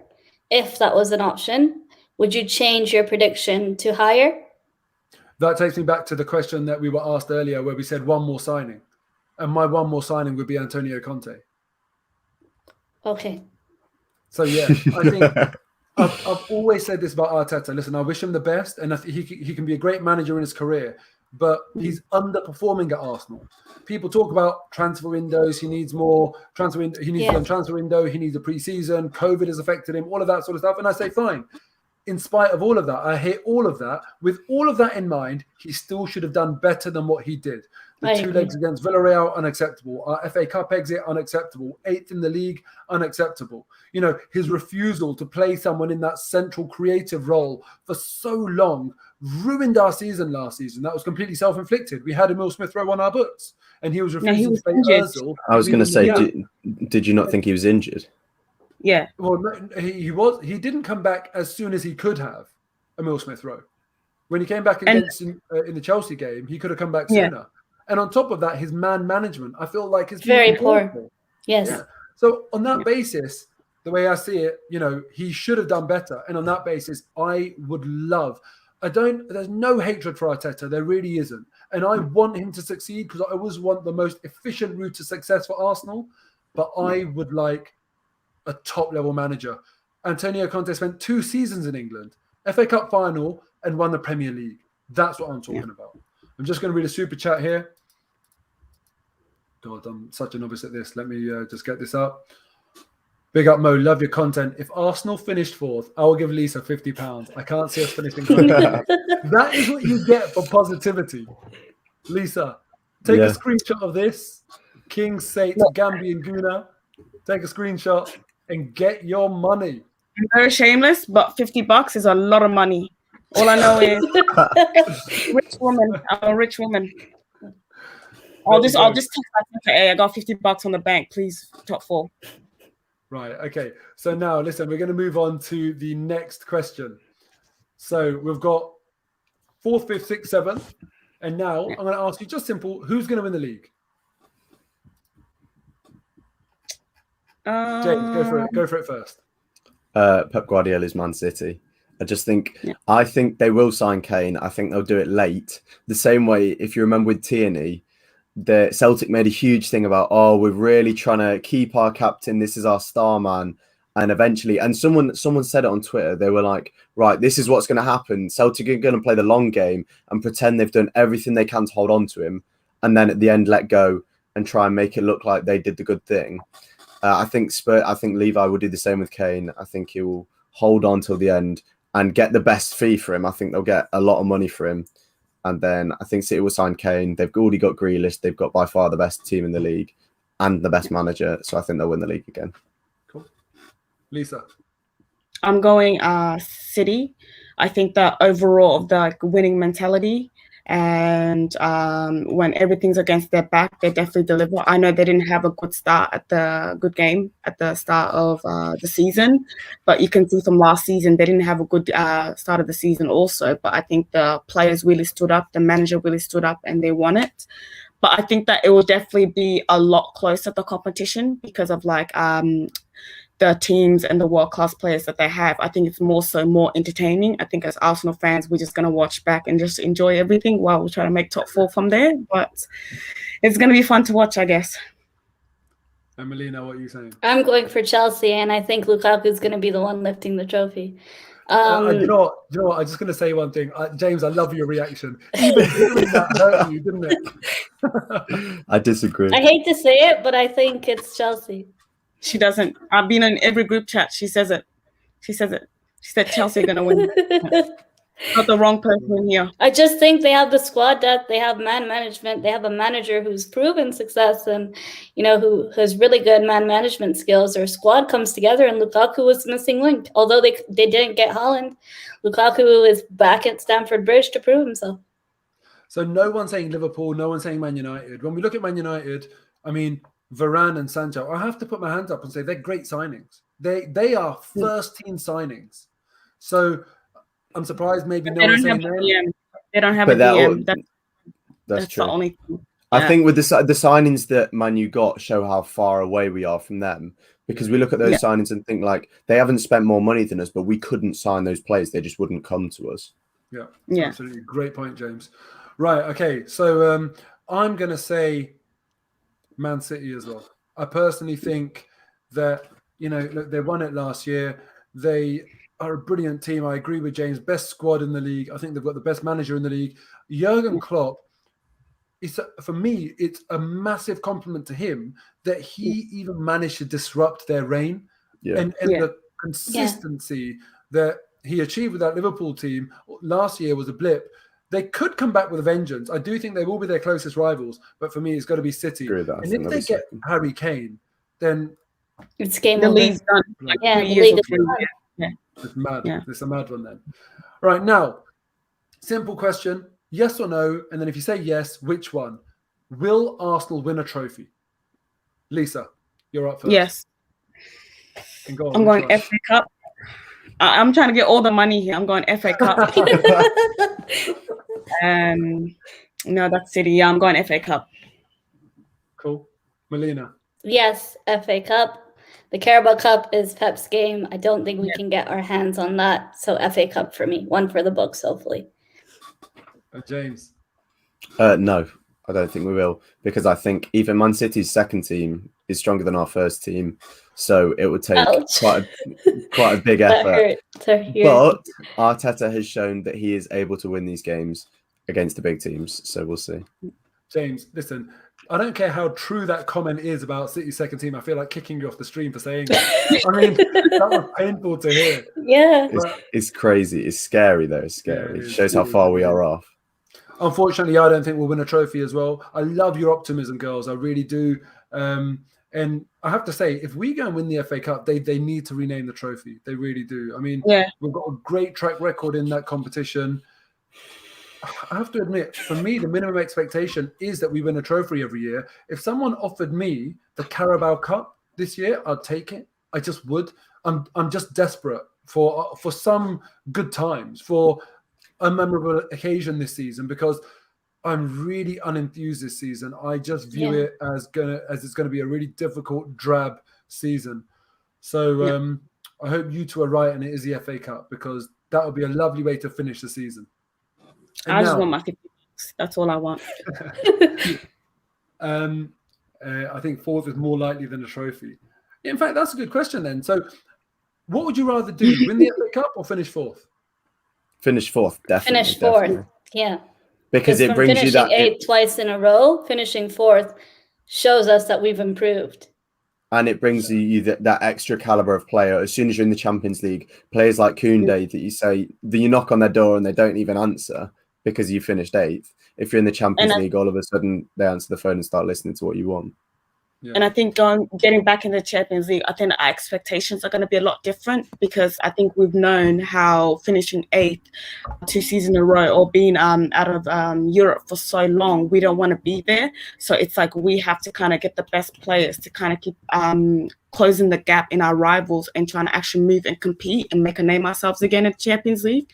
if that was an option, would you change your prediction to higher? That takes me back to the question that we were asked earlier where we said one more signing. And my one more signing would be Antonio Conte. Okay. So, yeah, I think I've always said this about Arteta. Listen, I wish him the best, and I think he can be a great manager in his career, but he's underperforming at Arsenal. People talk about transfer windows. He needs more transfer window. He needs a transfer window. He needs a pre-season. COVID has affected him, all of that sort of stuff. And I say, fine. in spite of all of that, I hear all of that. With all of that in mind, he still should have done better than what he did. The two legs against Villarreal, unacceptable. Our FA Cup exit, unacceptable. 8th in the league, unacceptable. You know, his refusal to play someone in that central creative role for so long ruined our season last season. That was completely self-inflicted. We had Emil Smith-Rowe on our books, and he was refusing to play Ozil. I was going to say, did you not think he was injured? Yeah. Well, no, he was. He didn't come back as soon as he could have, Emil Smith-Rowe. When he came back against in the Chelsea game, he could have come back sooner. And on top of that, his man management, I feel like is very poor. Yes. Yeah. So on that basis, the way I see it, you know, he should have done better. And on that basis, I would love. There's no hatred for Arteta. There really isn't. And I want him to succeed because I always want the most efficient route to success for Arsenal. But I would like a top-level manager. Antonio Conte spent 2 seasons in England, FA Cup final, and won the Premier League. That's what I'm talking about. I'm just going to read a super chat here. God, I'm such a novice at this. Let me just get this up. Big up, Mo. Love your content. If Arsenal finished 4th, I will give Lisa £50. I can't see us finishing 4th. That is what you get for positivity. Lisa, take a screenshot of this. King, Sate, Gambian Guna. Take a screenshot and get your money. I'm very shameless, but $50 is a lot of money. All I know is rich woman. I'm a rich woman. I'll just text my hey, I got $50 on the bank. Please, top 4. Right. Okay. So now, listen, we're going to move on to the next question. So we've got 4th, 5th, 6th, 7th, and now I'm going to ask you just simple: who's going to win the league? James, go for it first. Pep Guardiola's Man City. I think they will sign Kane. I think they'll do it late. The same way, if you remember with Tierney, the Celtic made a huge thing about, we're really trying to keep our captain. This is our star man. And eventually, and someone said it on Twitter, they were like, right, this is what's going to happen. Celtic are going to play the long game and pretend they've done everything they can to hold on to him. And then at the end, let go and try and make it look like they did the good thing. I think Levi will do the same with Kane. I think he will hold on till the end and get the best fee for him. I think they'll get a lot of money for him. And then I think City will sign Kane. They've already got Grealish. They've got by far the best team in the league and the best manager. So I think they'll win the league again. Cool. Lisa? I'm going City. I think that overall of the winning mentality and when everything's against their back, they definitely deliver. I know they didn't have a good start at the start of the season, but you can see from last season they didn't have a good start of the season also. But I think the players really stood up, the manager really stood up, and they won it. But I think that it will definitely be a lot closer, the competition, because of the teams and the world-class players that they have. I think it's more entertaining. I think as Arsenal fans, we're just going to watch back and just enjoy everything while we try to make top 4 from there. But it's going to be fun to watch, I guess. And Melina, what are you saying? I'm going for Chelsea, and I think Lukaku is going to be the one lifting the trophy. You know what? I'm just going to say one thing. James, I love your reaction. Even hearing that hurt you, didn't it? I disagree. I hate to say it, but I think it's Chelsea. She doesn't. I've been in every group chat. She says it. She said Chelsea are going to win. Not the wrong person in here. I just think they have the squad depth. They have man management. They have a manager who's proven success and, who has really good man management skills. Their squad comes together, and Lukaku was the missing link. Although they didn't get Haaland, Lukaku is back at Stamford Bridge to prove himself. So no one's saying Liverpool, no one's saying Man United. When we look at Man United, I mean, Varane and Sancho, I have to put my hands up and say they're great signings. They are first-team signings. So I'm surprised maybe no one's saying that. They don't have a DM. That's true. The only thing. I think with the signings that Man U got show how far away we are from them, because we look at those signings and think they haven't spent more money than us, but we couldn't sign those players. They just wouldn't come to us. Yeah, absolutely. Great point, James. Right, okay. So I'm going to say Man City as well. I personally think that, look, they won it last year. They are a brilliant team. I agree with James. Best squad in the league. I think they've got the best manager in the league. Jurgen Klopp, for me, it's a massive compliment to him that he even managed to disrupt their reign and the consistency that he achieved with that Liverpool team last year was a blip. They could come back with a vengeance. I do think they will be their closest rivals, but for me, it's got to be City. And if they get Harry Kane, then it's game The over. league's done. Like Yeah, 2 the years league or is 3 done. years. Yeah. it's mad. Yeah. It's a mad one then. Right, now, simple question, yes or no? And then if you say yes, which one? Will Arsenal win a trophy? Lisa, you're up first. Yes. And go on, I'm which going one? FA Cup. I'm trying to get all the money here. I'm going FA Cup. No, that's City. Yeah, I'm going FA Cup. Cool. Melina. Yes, FA Cup. The Carabao Cup is Pep's game. I don't think we can get our hands on that. So FA Cup for me. One for the books, hopefully. James. No, I don't think we will, because I think even Man City's second team is stronger than our first team. So it would take quite a big effort. Hurt to hear. But Arteta has shown that he is able to win these games against the big teams. So we'll see. James, listen, I don't care how true that comment is about City's second team. I feel like kicking you off the stream for saying that. I mean, that was painful to hear. Yeah. It's crazy. It's scary, though. It's scary. It shows how far we are off. Unfortunately, I don't think we'll win a trophy as well. I love your optimism, girls. I really do. And I have to say, if we go and win the FA Cup, they need to rename the trophy. They really do. I mean, we've got a great track record in that competition. I have to admit, for me, the minimum expectation is that we win a trophy every year. If someone offered me the Carabao Cup this year, I'd take it. I just would. I'm just desperate for some good times, for a memorable occasion this season, because I'm really unenthused this season. I just view it as it's gonna be a really difficult, drab season. So I hope you two are right, and it is the FA Cup, because that would be a lovely way to finish the season. And I just want my 50 bucks. That's all I want. I think fourth is more likely than a trophy. In fact, that's a good question then. So what would you rather do, win the FA Cup or finish fourth? Finish fourth, definitely. Finish fourth, definitely. yeah. Because it brings you that... Finishing 8th twice in a row, finishing fourth shows us that we've improved. And it brings you that extra caliber of player. As soon as you're in the Champions League, players like Koundé that you knock on their door and they don't even answer because you finished 8th. If you're in the Champions League, all of a sudden they answer the phone and start listening to what you want. Yeah. And I think getting back in the Champions League, I think our expectations are going to be a lot different, because I think we've known how finishing 8th 2 seasons in a row, or being out of Europe for so long, we don't want to be there. So it's like we have to kind of get the best players to kind of keep closing the gap in our rivals and trying to actually move and compete and make a name ourselves again in the Champions League.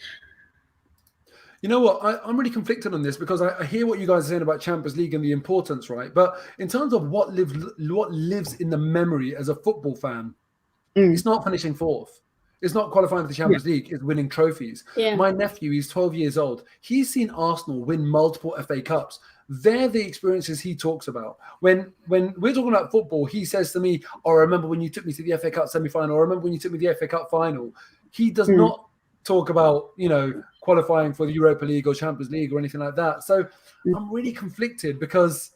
You know what? I'm really conflicted on this, because I hear what you guys are saying about Champions League and the importance, right? But in terms of what lives in the memory as a football fan, it's not finishing fourth. It's not qualifying for the Champions League. It's winning trophies. Yeah. My nephew, he's 12 years old. He's seen Arsenal win multiple FA Cups. They're the experiences he talks about. When we're talking about football, he says to me, "Oh, I remember when you took me to the FA Cup semi-final. I remember when you took me to the FA Cup final." He does not talk about, qualifying for the Europa League or Champions League or anything like that. So I'm really conflicted, because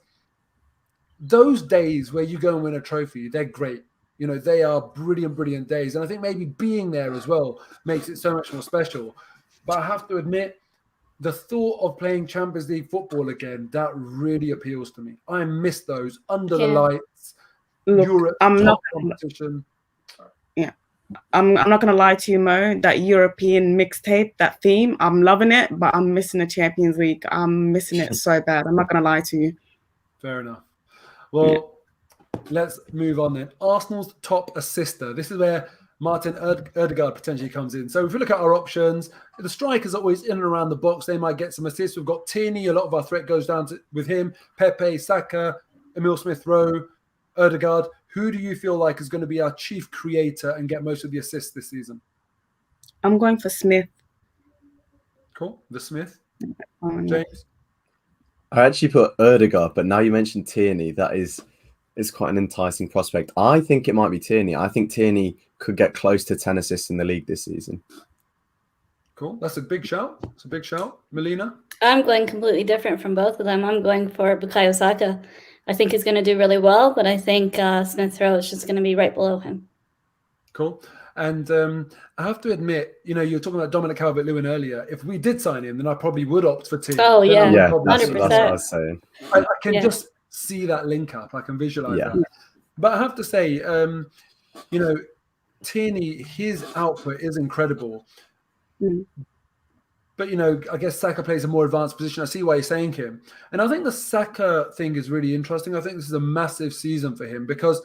those days where you go and win a trophy, they're great. They are brilliant days. And I think maybe being there as well makes it so much more special. But I have to admit, the thought of playing Champions League football again, that really appeals to me. I miss those under the lights, Europe top competition. Yeah. I'm not going to lie to you, Mo, that European mixtape, that theme, I'm loving it, but I'm missing the Champions League. I'm missing it so bad. I'm not going to lie to you. Fair enough. Well, let's move on then. Arsenal's top assister. This is where Martin Ødegaard potentially comes in. So if we look at our options, the strikers are always in and around the box. They might get some assists. We've got Tierney. A lot of our threat goes down with him. Pepe, Saka, Emil Smith-Rowe, Ødegaard. Who do you feel like is going to be our chief creator and get most of the assists this season? I'm going for Smith. Cool. The Smith. James? I actually put Ødegaard, but now you mentioned Tierney. That is quite an enticing prospect. I think it might be Tierney. I think Tierney could get close to 10 assists in the league this season. Cool. That's a big shout. It's a big shout. Melina? I'm going completely different from both of them. I'm going for Bukayo Saka. I think he's going to do really well, but I think Smith-Rowe is just going to be right below him. Cool. And I have to admit, you know, you were talking about Dominic Calvert-Lewin earlier. If we did sign him, then I probably would opt for Tierney. Oh, Then I yeah. would Yeah, probably that's say what I was saying. I can Yeah. just see that link up. I can visualize Yeah. that. But I have to say, you know, Tierney, his output is incredible. Mm. But, you know, I guess Saka plays a more advanced position. I see why you're saying him. And I think the Saka thing is really interesting. I think this is a massive season for him because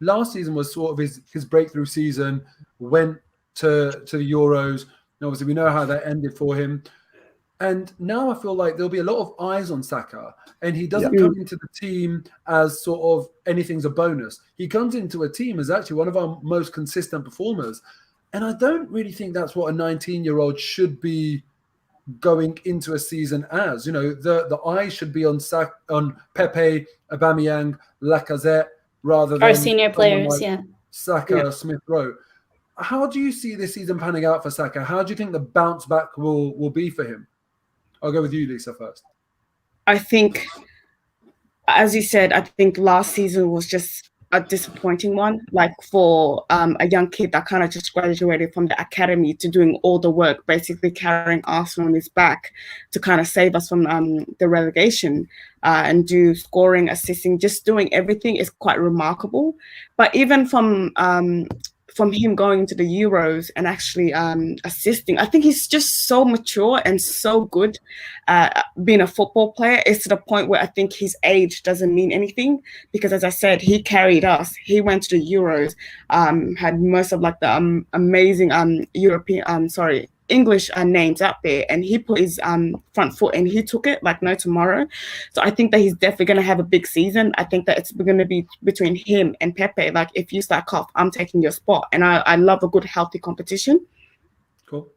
last season was sort of his breakthrough season, went to the Euros. And obviously, we know how that ended for him. And now I feel like there'll be a lot of eyes on Saka. And he doesn't come into the team as sort of anything's a bonus. He comes into a team as actually one of our most consistent performers. And I don't really think that's what a 19-year-old should be going into a season as. You know, the eyes should be on Pepe, Aubameyang, Lacazette, rather than Our senior players, like Saka, Smith Rowe. How do you see this season panning out for Saka? How do you think the bounce back will be for him? I'll go with you, Lisa, first. I think, as you said, I think last season was just a disappointing one, like for a young kid that kind of just graduated from the academy to doing all the work, basically carrying Arsenal on his back to kind of save us from the relegation and do scoring, assisting, just doing everything is quite remarkable. But even from him going into the Euros and actually assisting, I think he's just so mature and so good being a football player. It's to the point where I think his age doesn't mean anything because, as I said, he carried us. He went to the Euros, had most of like the amazing English names out there, and he put his front foot and he took it like no tomorrow. So I think that he's definitely going to have a big season. I think that it's going to be between him and Pepe. Like if you start off, I'm taking your spot, and I love a good healthy competition. Cool.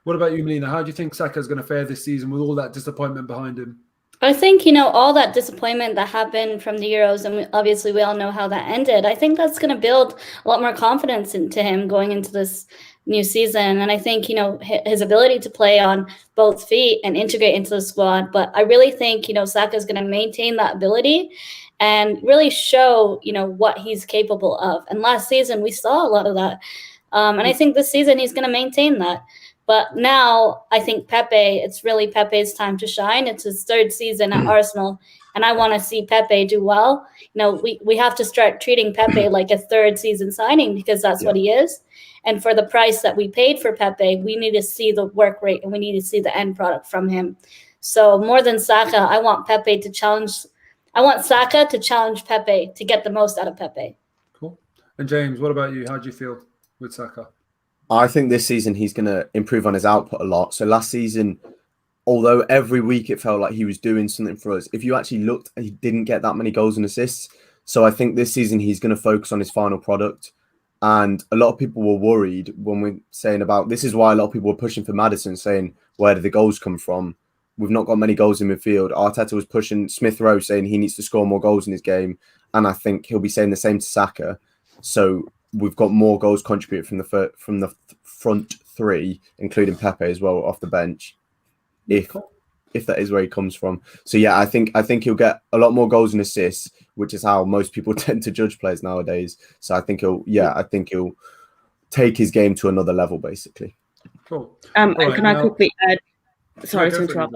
What about you, Melina? How do you think Saka's going to fare this season with all that disappointment behind him? I think, you know, all that disappointment that happened from the Euros, and obviously we all know how that ended, I think that's going to build a lot more confidence into him going into this new season. And I think, you know, his ability to play on both feet and integrate into the squad. But I really think, you know, Saka is going to maintain that ability and really show, you know, what he's capable of. And last season, we saw a lot of that. And I think this season he's going to maintain that. But now I think Pepe, it's really Pepe's time to shine. It's his third season at Arsenal, and I want to see Pepe do well. You know, we have to start treating Pepe like a third season signing because that's what he is. And for the price that we paid for Pepe, we need to see the work rate and we need to see the end product from him. So more than Saka, I want Saka to challenge Pepe to get the most out of Pepe. Cool. And James, what about you? How do you feel with Saka? I think this season he's going to improve on his output a lot. So last season, although every week it felt like he was doing something for us, if you actually looked, he didn't get that many goals and assists. So I think this season he's going to focus on his final product. And a lot of people were worried when we're saying about, this is why a lot of people were pushing for Maddison, saying, where do the goals come from? We've not got many goals in midfield. Arteta was pushing Smith Rowe, saying he needs to score more goals in his game. And I think he'll be saying the same to Saka. So we've got more goals contributed from the front three, including Pepe as well off the bench, if that is where he comes from. So yeah, I think he'll get a lot more goals and assists, which is how most people tend to judge players nowadays. So I think he'll take his game to another level, basically. Cool. Can I quickly add? Sorry to interrupt.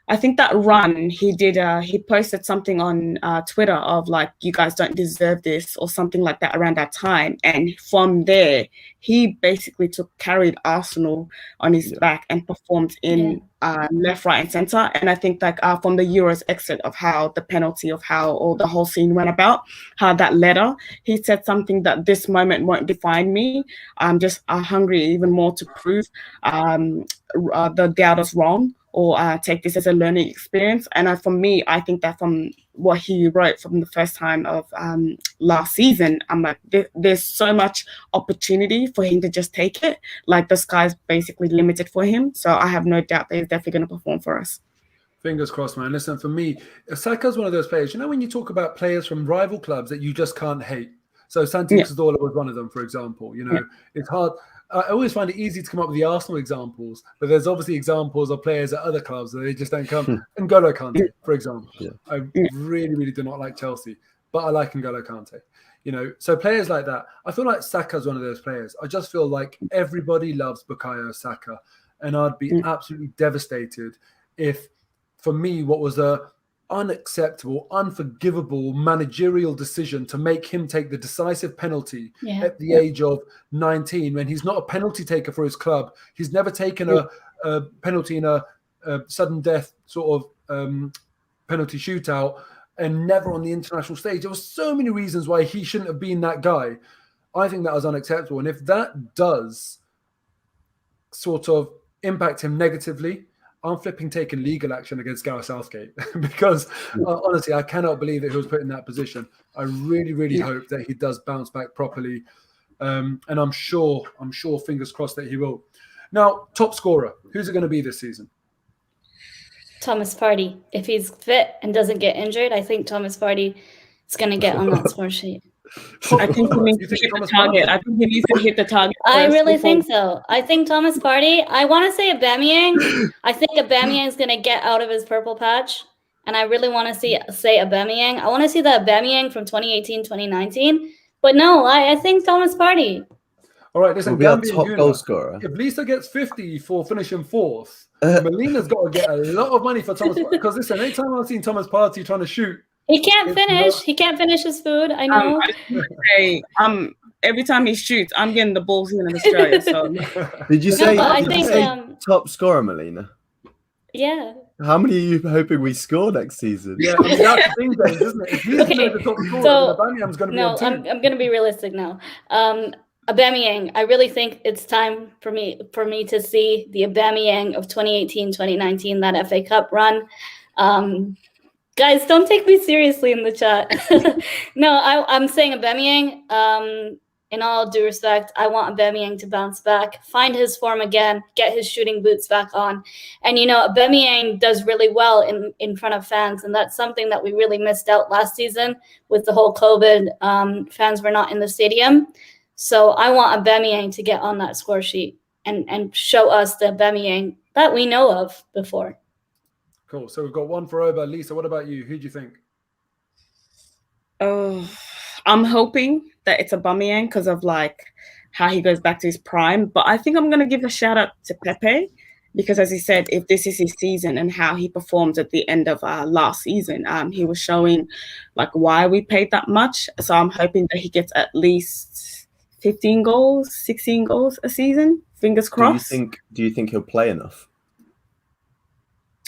I think that run he did, he posted something on Twitter of like, you guys don't deserve this or something like that around that time. And from there, he basically carried Arsenal on his back and performed in left, right and centre. And I think like from the Euros exit of how the penalty of how all the whole scene went about, how that letter, he said something that this moment won't define me. I'm just hungry even more to prove the doubters wrong, or take this as a learning experience. And for me, I think that from what he wrote from the first time of last season, I'm like, there's so much opportunity for him to just take it. Like the sky's basically limited for him. So I have no doubt that he's definitely going to perform for us. Fingers crossed, man. Listen, for me, Saka's one of those players, you know, when you talk about players from rival clubs that you just can't hate. So Santi Cazorla was one of them, for example. You know, it's hard. I always find it easy to come up with the Arsenal examples, but there's obviously examples of players at other clubs that they just don't come. N'Golo Kante, for example. I really, really do not like Chelsea. but I like N'Golo Kante. So players like that. I feel like Saka's one of those players. I just feel like everybody loves Bukayo Saka, and I'd be absolutely devastated if, for me, what was a unacceptable, unforgivable managerial decision to make him take the decisive penalty at the age of 19, when he's not a penalty taker for his club. He's never taken a penalty in a sudden death sort of penalty shootout, and never on the international stage. There were so many reasons why he shouldn't have been that guy. I think that was unacceptable. And if that does sort of impact him negatively, I'm flipping taking legal action against Gareth Southgate because honestly, I cannot believe that he was put in that position. I really, really hope that he does bounce back properly. And I'm sure, fingers crossed that he will. Now, top scorer, who's it going to be this season? Thomas Partey. If he's fit and doesn't get injured, I think Thomas Partey is going to get on that score sheet. I think he needs to hit the target. I think he needs to hit the target. I really think so. I think Thomas Partey. I want to say Aubameyang. I think Aubameyang is going to get out of his purple patch, and I really want to say Aubameyang. I want to see the Aubameyang from 2018, 2019. But no, I think Thomas Partey. All right, listen, we'll be our top goal scorer. If Lisa gets 50 for finishing fourth, Melina's got to get a lot of money for Thomas Partey. Because listen, anytime I've seen Thomas Partey trying to shoot, he can't finish. He can't finish his food. I know. Every time he shoots, I'm getting the balls here in Australia. So did you say, top scorer, Melina? Yeah. How many are you hoping we score next season? Yeah, I mean, that's the thing, James, isn't it? If he's the top scorer, then Aubameyang's going to be on two. I'm going to be realistic now. Aubameyang, I really think it's time for me to see the Aubameyang of 2018, 2019, that FA Cup run. Guys, don't take me seriously in the chat. No, I'm saying Aubameyang. In all due respect, I want Aubameyang to bounce back, find his form again, get his shooting boots back on. And, Aubameyang does really well in front of fans, and that's something that we really missed out last season with the whole COVID. Fans were not in the stadium. So I want Aubameyang to get on that score sheet and show us the Aubameyang that we know of before. Cool. So we've got one for Oba. Lisa, what about you? Who do you think? Oh, I'm hoping that it's Aubameyang because of how he goes back to his prime. But I think I'm going to give a shout out to Pepe because, as he said, if this is his season and how he performed at the end of last season, he was showing why we paid that much. So I'm hoping that he gets at least 15 goals, 16 goals a season. Fingers crossed. Do you think he'll play enough?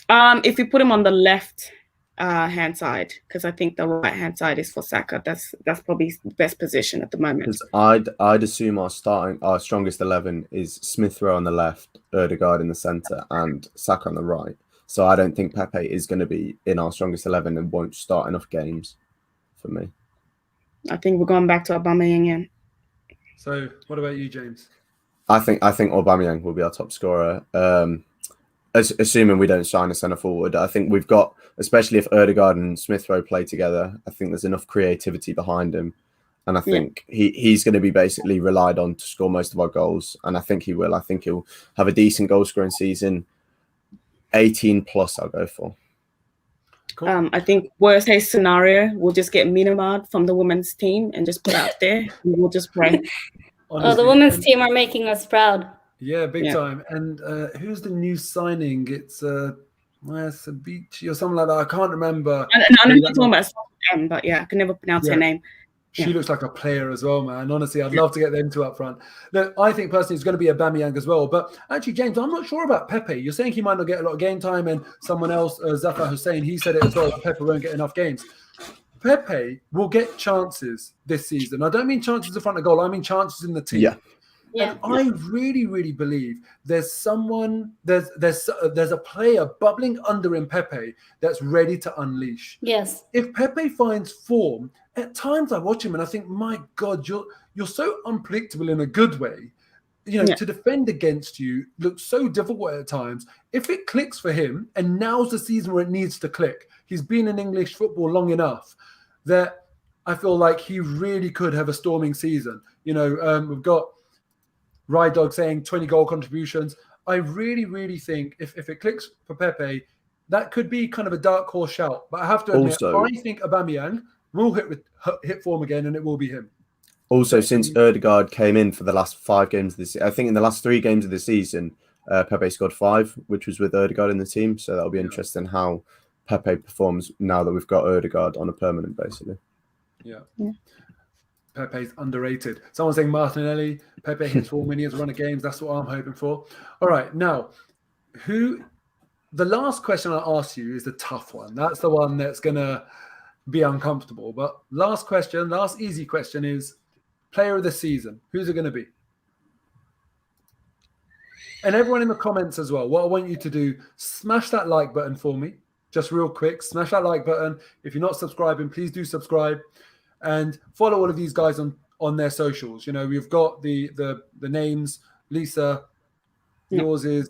If you put him on the left hand side, because I think the right hand side is for Saka. That's probably the best position at the moment. Because I'd assume our strongest 11 is Smith Rowe on the left, Ødegaard in the centre, and Saka on the right. So I don't think Pepe is going to be in our strongest 11 and won't start enough games for me. I think we're going back to Aubameyang again. So what about you, James? I think Aubameyang will be our top scorer. Assuming we don't sign a centre forward, I think we've got, especially if Ødegaard and Smith Rowe play together, I think there's enough creativity behind him. And I think he's going to be basically relied on to score most of our goals. And I think he will. I think he'll have a decent goal scoring season. 18 plus, I'll go for. Cool. I think worst case scenario, we'll just get Minamad from the women's team and just put out there. And we'll just pray. Honestly, the women's team are making us proud. Yeah, big time. And who's the new signing? It's Sabici or something like that. I can't remember. I know you're talking about M, but I can never pronounce her name. She looks like a player as well, man. Honestly, I'd love to get them two up front. Look, I think personally it's going to be Aubameyang as well. But actually, James, I'm not sure about Pepe. You're saying he might not get a lot of game time, and someone else, Zafar Hussein, he said it as well, that Pepe won't get enough games. Pepe will get chances this season. I don't mean chances in front of goal. I mean chances in the team. Yeah. And I really, really believe there's a player bubbling under in Pepe that's ready to unleash. Yes. If Pepe finds form, at times I watch him and I think, my God, you're so unpredictable in a good way. To defend against you looks so difficult at times. If it clicks for him, and now's the season where it needs to click, he's been in English football long enough that I feel like he really could have a storming season. We've got Ride Dog saying 20 goal contributions. I really, really think if it clicks for Pepe, that could be kind of a dark horse shout. But I have to admit, I think Aubameyang will hit form again, and it will be him. Also, since Ødegaard came in for the last 5 games of this, I think in the last 3 games of the season, Pepe scored 5, which was with Ødegaard in the team. So that'll be interesting how Pepe performs now that we've got Ødegaard on a permanent, basically. Yeah. Pepe's underrated. Someone saying Martinelli, Pepe hits form when he has run of games. That's what I'm hoping for. All right, now, the last question I ask you is the tough one. That's the one that's going to be uncomfortable. But last easy question is player of the season. Who's it going to be? And everyone in the comments as well, what I want you to do, smash that like button for me. Just real quick, smash that like button. If you're not subscribing, please do subscribe. And follow all of these guys on their socials. You know, we've got the names. Lisa, yours is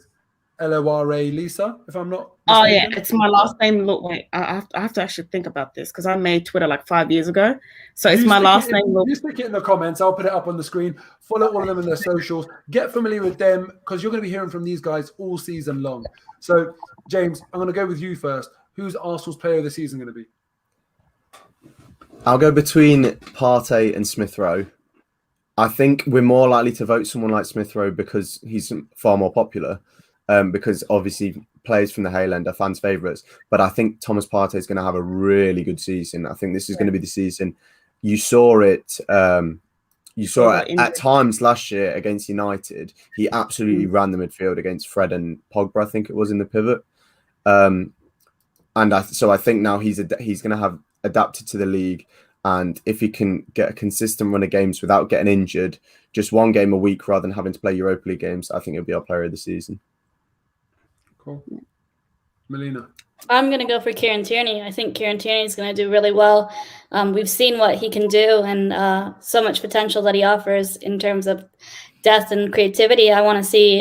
Lora Lisa, if I'm not mistaken. Oh yeah, it's my last name. Look, wait, I have to actually think about this because I made Twitter like 5 years ago. So it's my last name. You stick it in the comments. I'll put it up on the screen. Follow all of them in their socials. Get familiar with them because you're going to be hearing from these guys all season long. So James, I'm going to go with you first. Who's Arsenal's player of the season going to be? I'll go between Partey and Smith Rowe. I think we're more likely to vote someone like Smith Rowe because he's far more popular. Because obviously players from the Highland are fans' favourites. But I think Thomas Partey is going to have a really good season. I think this is going to be the season. You saw it. You saw it at times last year against United. He absolutely ran the midfield against Fred and Pogba, I think it was, in the pivot. So I think now he's going to have adapted to the league. And if he can get a consistent run of games without getting injured, just 1 game a week rather than having to play Europa League games, I think he'll be our player of the season. Cool. Melina. I'm going to go for Kieran Tierney. I think Kieran Tierney is going to do really well. We've seen what he can do and so much potential that he offers in terms of depth and creativity. I want to see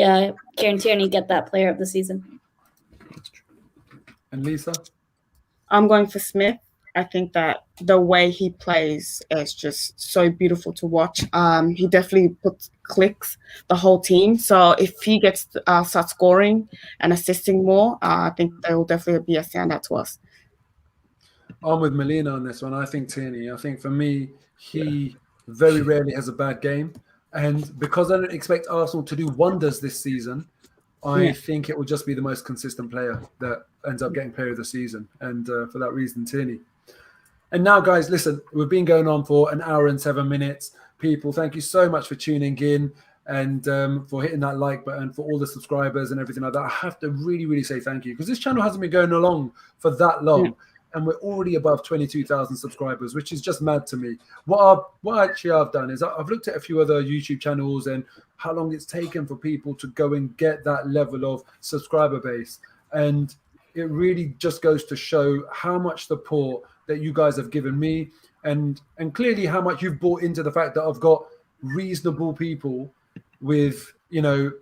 Kieran Tierney get that player of the season. And Lisa? I'm going for Smith. I think that the way he plays is just so beautiful to watch. He definitely clicks the whole team. So if he gets start scoring and assisting more, I think that will definitely be a standout to us. I'm with Melina on this one. I think Tierney. I think for me, he very rarely has a bad game. And because I don't expect Arsenal to do wonders this season, I think it will just be the most consistent player that ends up getting player of the season. And for that reason, Tierney. And now, guys, listen, we've been going on for 1 hour and 7 minutes. People, thank you so much for tuning in and for hitting that like button, for all the subscribers and everything like that. I have to really, really say thank you because this channel hasn't been going along for that long. And we're already above 22,000 subscribers, which is just mad to me. What actually I've done is I've looked at a few other YouTube channels and how long it's taken for people to go and get that level of subscriber base. And it really just goes to show how much support that you guys have given me and clearly how much you've bought into the fact that I've got reasonable people with, you know,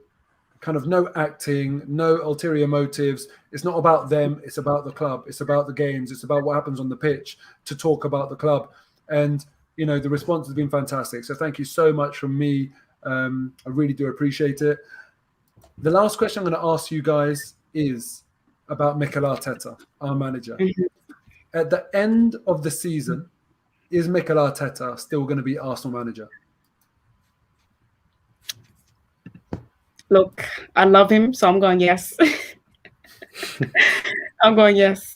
kind of no acting, no ulterior motives. It's not about them. It's about the club. It's about the games. It's about what happens on the pitch to talk about the club. And, you know, the response has been fantastic. So thank you so much from me. I really do appreciate it. The last question I'm going to ask you guys is about Mikel Arteta, our manager. At the end of the season, is Mikel Arteta still going to be Arsenal manager? Look, I love him, so I'm going yes. I'm going yes.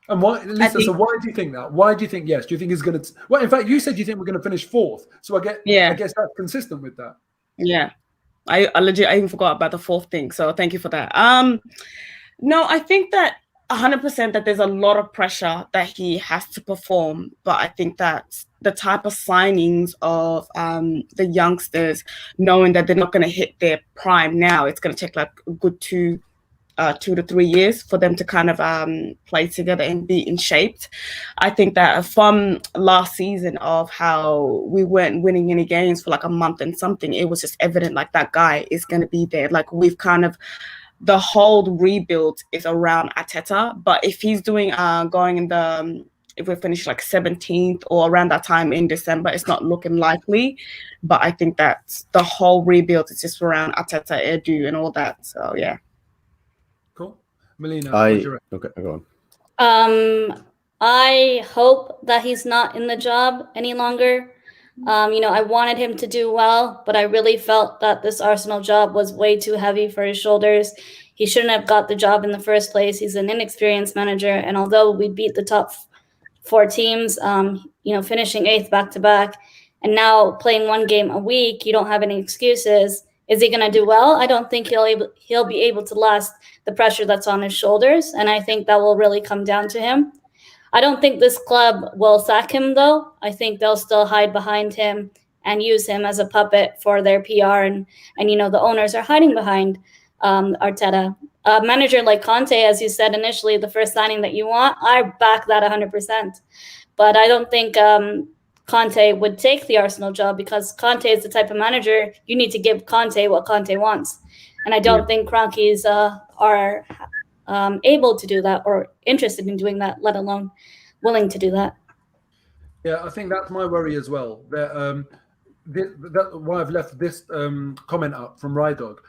And why, Lisa, so why do you think that? Why do you think yes? Do you think he's going to... Well, in fact, you said you think we're going to finish 4th. So I guess that's consistent with that. Yeah. I even forgot about the 4th thing. So thank you for that. No, I think that 100% that there's a lot of pressure that he has to perform, but I think that the type of signings of the youngsters, knowing that they're not going to hit their prime now, it's going to take like a good 2 to 3 years for them to kind of play together and be in shape. I think that from last season of how we weren't winning any games for like a month and something, it was just evident like that guy is going to be there. Like we've kind of, the whole rebuild is around Arteta, but if he's doing going in the if we finish like 17th or around that time in December, it's not looking likely. But I think that the whole rebuild is just around Arteta, Edu, and all that. So yeah. Cool, Melina. Okay, go on. I hope that he's not in the job any longer. I wanted him to do well, but I really felt that this Arsenal job was way too heavy for his shoulders. He shouldn't have got the job in the first place. He's an inexperienced manager, and although we beat the top four teams, finishing 8th back to back, and now playing one game a week, you don't have any excuses. Is he going to do well? I don't think he'll be able to last the pressure that's on his shoulders, and I think that will really come down to him. I don't think this club will sack him, though. I think they'll still hide behind him and use him as a puppet for their PR, and the owners are hiding behind Arteta. A manager like Conte, as you said initially, the first signing that you want, I back that 100%. But I don't think Conte would take the Arsenal job, because Conte is the type of manager you need to give Conte what Conte wants. And I don't think Cronkies are able to do that or interested in doing that, let alone willing to do that. Yeah, I think that's my worry as well. That why I've left this comment up from Rydog,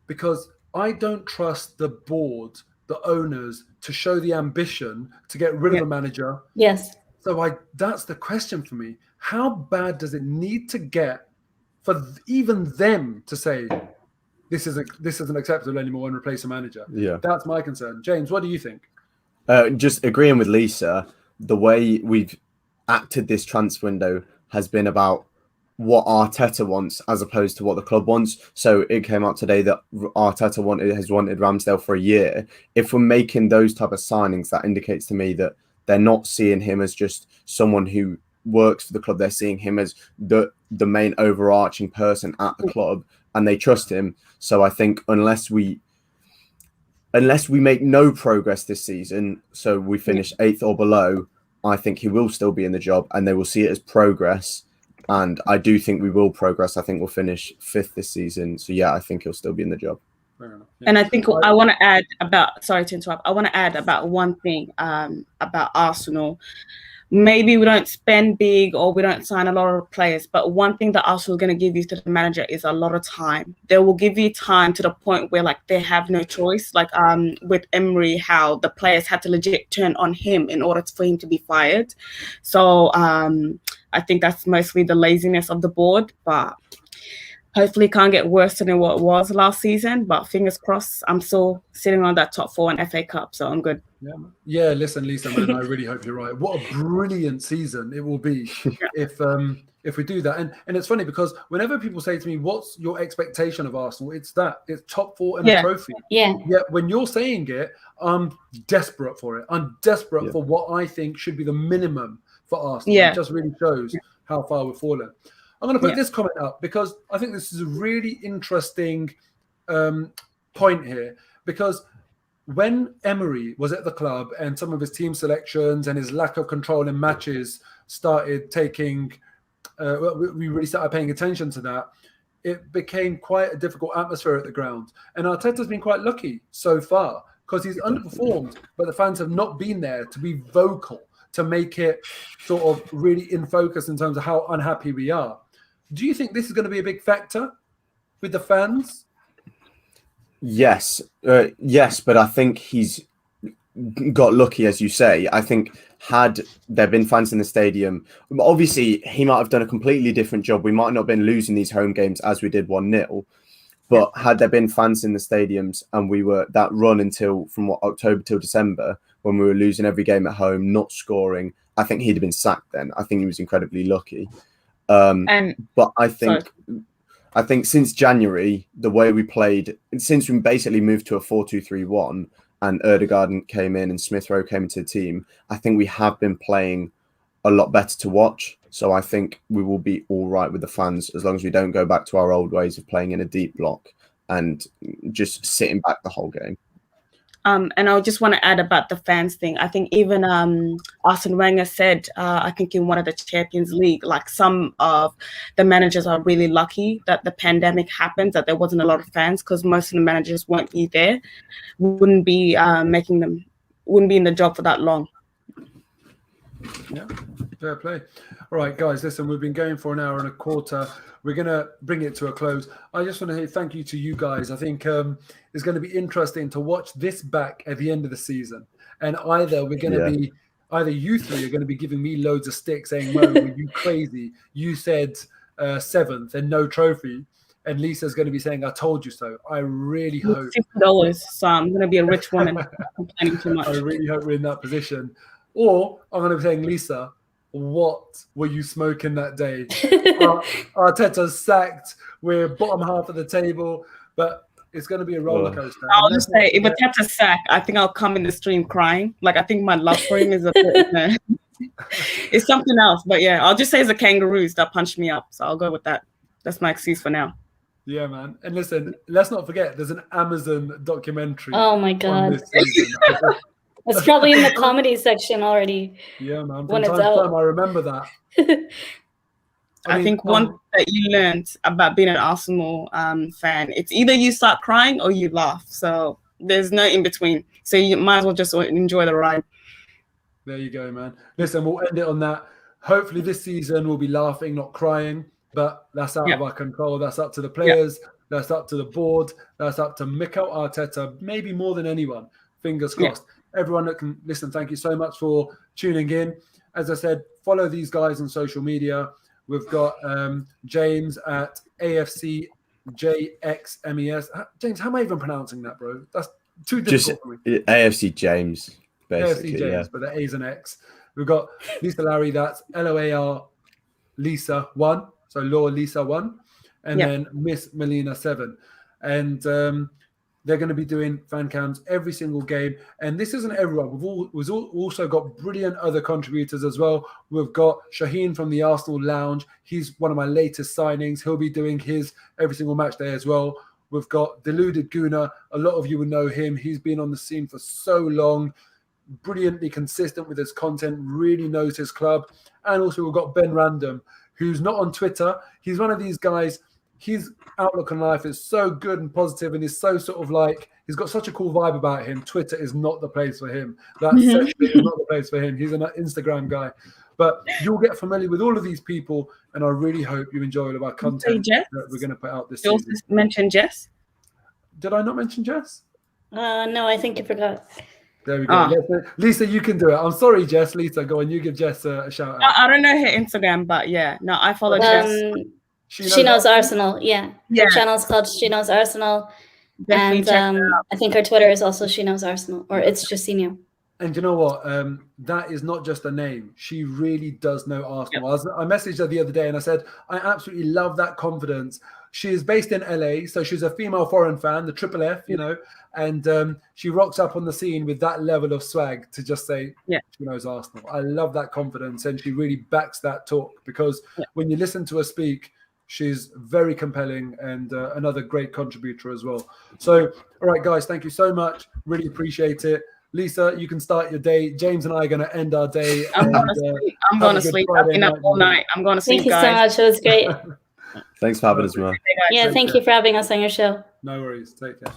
because I don't trust the board, the owners, to show the ambition to get rid of a manager. Yes. So that's the question for me. How bad does it need to get for even them to say this isn't acceptable anymore and replace a manager? Yeah, that's my concern. James, what do you think? Just agreeing with Lisa, the way we've acted this transfer window has been about what Arteta wants as opposed to what the club wants. So it came out today that Arteta has wanted Ramsdale for a year. If we're making those type of signings, that indicates to me that they're not seeing him as just someone who works for the club. They're seeing him as the main overarching person at the club, and they trust him. So I think unless we make no progress this season, so we finish 8th or below, I think he will still be in the job, and they will see it as progress. And I do think we will progress. I think we'll finish 5th this season. So yeah, I think he'll still be in the job. Yeah. And I think I want to add about, sorry to interrupt, I want to add about one thing about Arsenal. Maybe we don't spend big or we don't sign a lot of players, but one thing that Arsenal is going to give you to the manager is a lot of time. They will give you time to the point where they have no choice. With Emery, how the players had to legit turn on him in order for him to be fired. So I think that's mostly the laziness of the board, but hopefully it can't get worse than what it was last season, but fingers crossed. I'm still sitting on that top 4 in FA Cup, so I'm good. Yeah, listen, Lisa, man, I really hope you're right. What a brilliant season it will be if we do that. And it's funny because whenever people say to me, what's your expectation of Arsenal? It's top 4 and a trophy. Yeah. Yet when you're saying it, I'm desperate for it. I'm desperate for what I think should be the minimum for Arsenal. Yeah. It just really shows how far we've fallen. I'm going to put this comment up because I think this is a really interesting point here, because when Emery was at the club and some of his team selections and his lack of control in matches started taking, we really started paying attention to that, it became quite a difficult atmosphere at the ground. And Arteta's been quite lucky so far because he's underperformed, but the fans have not been there to be vocal, to make it sort of really in focus in terms of how unhappy we are. Do you think this is going to be a big factor with the fans? Yes, but I think he's got lucky, as you say. I think had there been fans in the stadium, obviously he might have done a completely different job. We might not have been losing these home games as we did 1-0. But had there been fans in the stadiums and we were that run until from October till December, when we were losing every game at home, not scoring, I think he'd have been sacked then. I think he was incredibly lucky. But I think since January, the way we played, since we basically moved to a 4-2-3-1 and Ødegaard came in and Smith Rowe came into the team, I think we have been playing a lot better to watch. So I think we will be all right with the fans as long as we don't go back to our old ways of playing in a deep block and just sitting back the whole game. And I just want to add about the fans thing. I think even Arsene Wenger said, I think in one of the Champions League, some of the managers are really lucky that the pandemic happened, that there wasn't a lot of fans, because most of the managers won't be there, wouldn't be in the job for that long. Yeah, fair play. All right, guys, listen, we've been going for an hour and a quarter. We're going to bring it to a close. I just want to say thank you to you guys. I think it's going to be interesting to watch this back at the end of the season. And either we're going to be either you three are going to be giving me loads of sticks saying, Mo, were you crazy? You said 7th and no trophy. And Lisa's going to be saying, I told you so. I really hope. $50, so I'm going to be a rich woman. Complaining too much. I really hope we're in that position. Or I'm going to be saying, Lisa, what were you smoking that day? Arteta's sacked. We're bottom half of the table, but it's going to be a roller coaster. I'll just say, if Arteta's sacked, I think I'll come in the stream crying. Like, I think my love for him is a bit, it's something else. But yeah, I'll just say it's the kangaroos that punched me up. So I'll go with that. That's my excuse for now. Yeah, man. And listen, let's not forget, there's an Amazon documentary. Oh my God. It's probably in the comedy section already. Yeah, man. When From it's time to out. time, I remember that. I think one thing that you learned about being an Arsenal fan, it's either you start crying or you laugh. So there's no in between. So you might as well just enjoy the ride. There you go, man. Listen, we'll end it on that. Hopefully this season we'll be laughing, not crying. But that's out of our control. That's up to the players. That's up to the board. That's up to Mikel Arteta, maybe more than anyone. Fingers crossed. Everyone that can listen, thank you so much for tuning in. As I said, follow these guys on social media. We've got James at AFCJXMES. James, how am I even pronouncing that, bro? That's too difficult for me. AFC James, basically. AFC James, but the A's and X. We've got Lisa Larry, that's LOAR Lisa 1. So Law Lisa 1, and then Miss Melina 7. And they're going to be doing fan cams every single game. And this isn't everyone. We've also got brilliant other contributors as well. We've got Shaheen from the Arsenal Lounge. He's one of my latest signings. He'll be doing his every single match day as well. We've got Deluded Guna. A lot of you will know him. He's been on the scene for so long. Brilliantly consistent with his content. Really knows his club. And also we've got Ben Random, who's not on Twitter. He's one of these guys, his outlook on life is so good and positive, and he's so sort of like, he's got such a cool vibe about him. Twitter is not the place for him. That section is not the place for him. He's an Instagram guy. But you'll get familiar with all of these people, and I really hope you enjoy all of our content that we're going to put out this season. You also mentioned Jess? Did I not mention Jess? No, I think you forgot. There we go. Lisa, you can do it. I'm sorry, Jess. Lisa, go on. You give Jess a shout out. I don't know her Instagram, but yeah. No, I follow Jess. She knows Arsenal. Yeah. Her channel's called She Knows Arsenal. Definitely and I think her Twitter is also She Knows Arsenal, or it's Justino. And you know what? That is not just a name. She really does know Arsenal. I messaged her the other day and I said, I absolutely love that confidence. She is based in LA, so she's a female foreign fan, the Triple F, you know, and she rocks up on the scene with that level of swag to just say she knows Arsenal. I love that confidence, and she really backs that talk, because when you listen to her speak, she's very compelling and another great contributor as well. So, all right, guys, thank you so much. Really appreciate it. Lisa, you can start your day. James and I are going to end our day. I'm going to sleep. I've been up all night. I'm going to sleep, guys. Thank you so much. It was great. Thanks for having us, man. Yeah, thank you for having us on your show. No worries. Take care.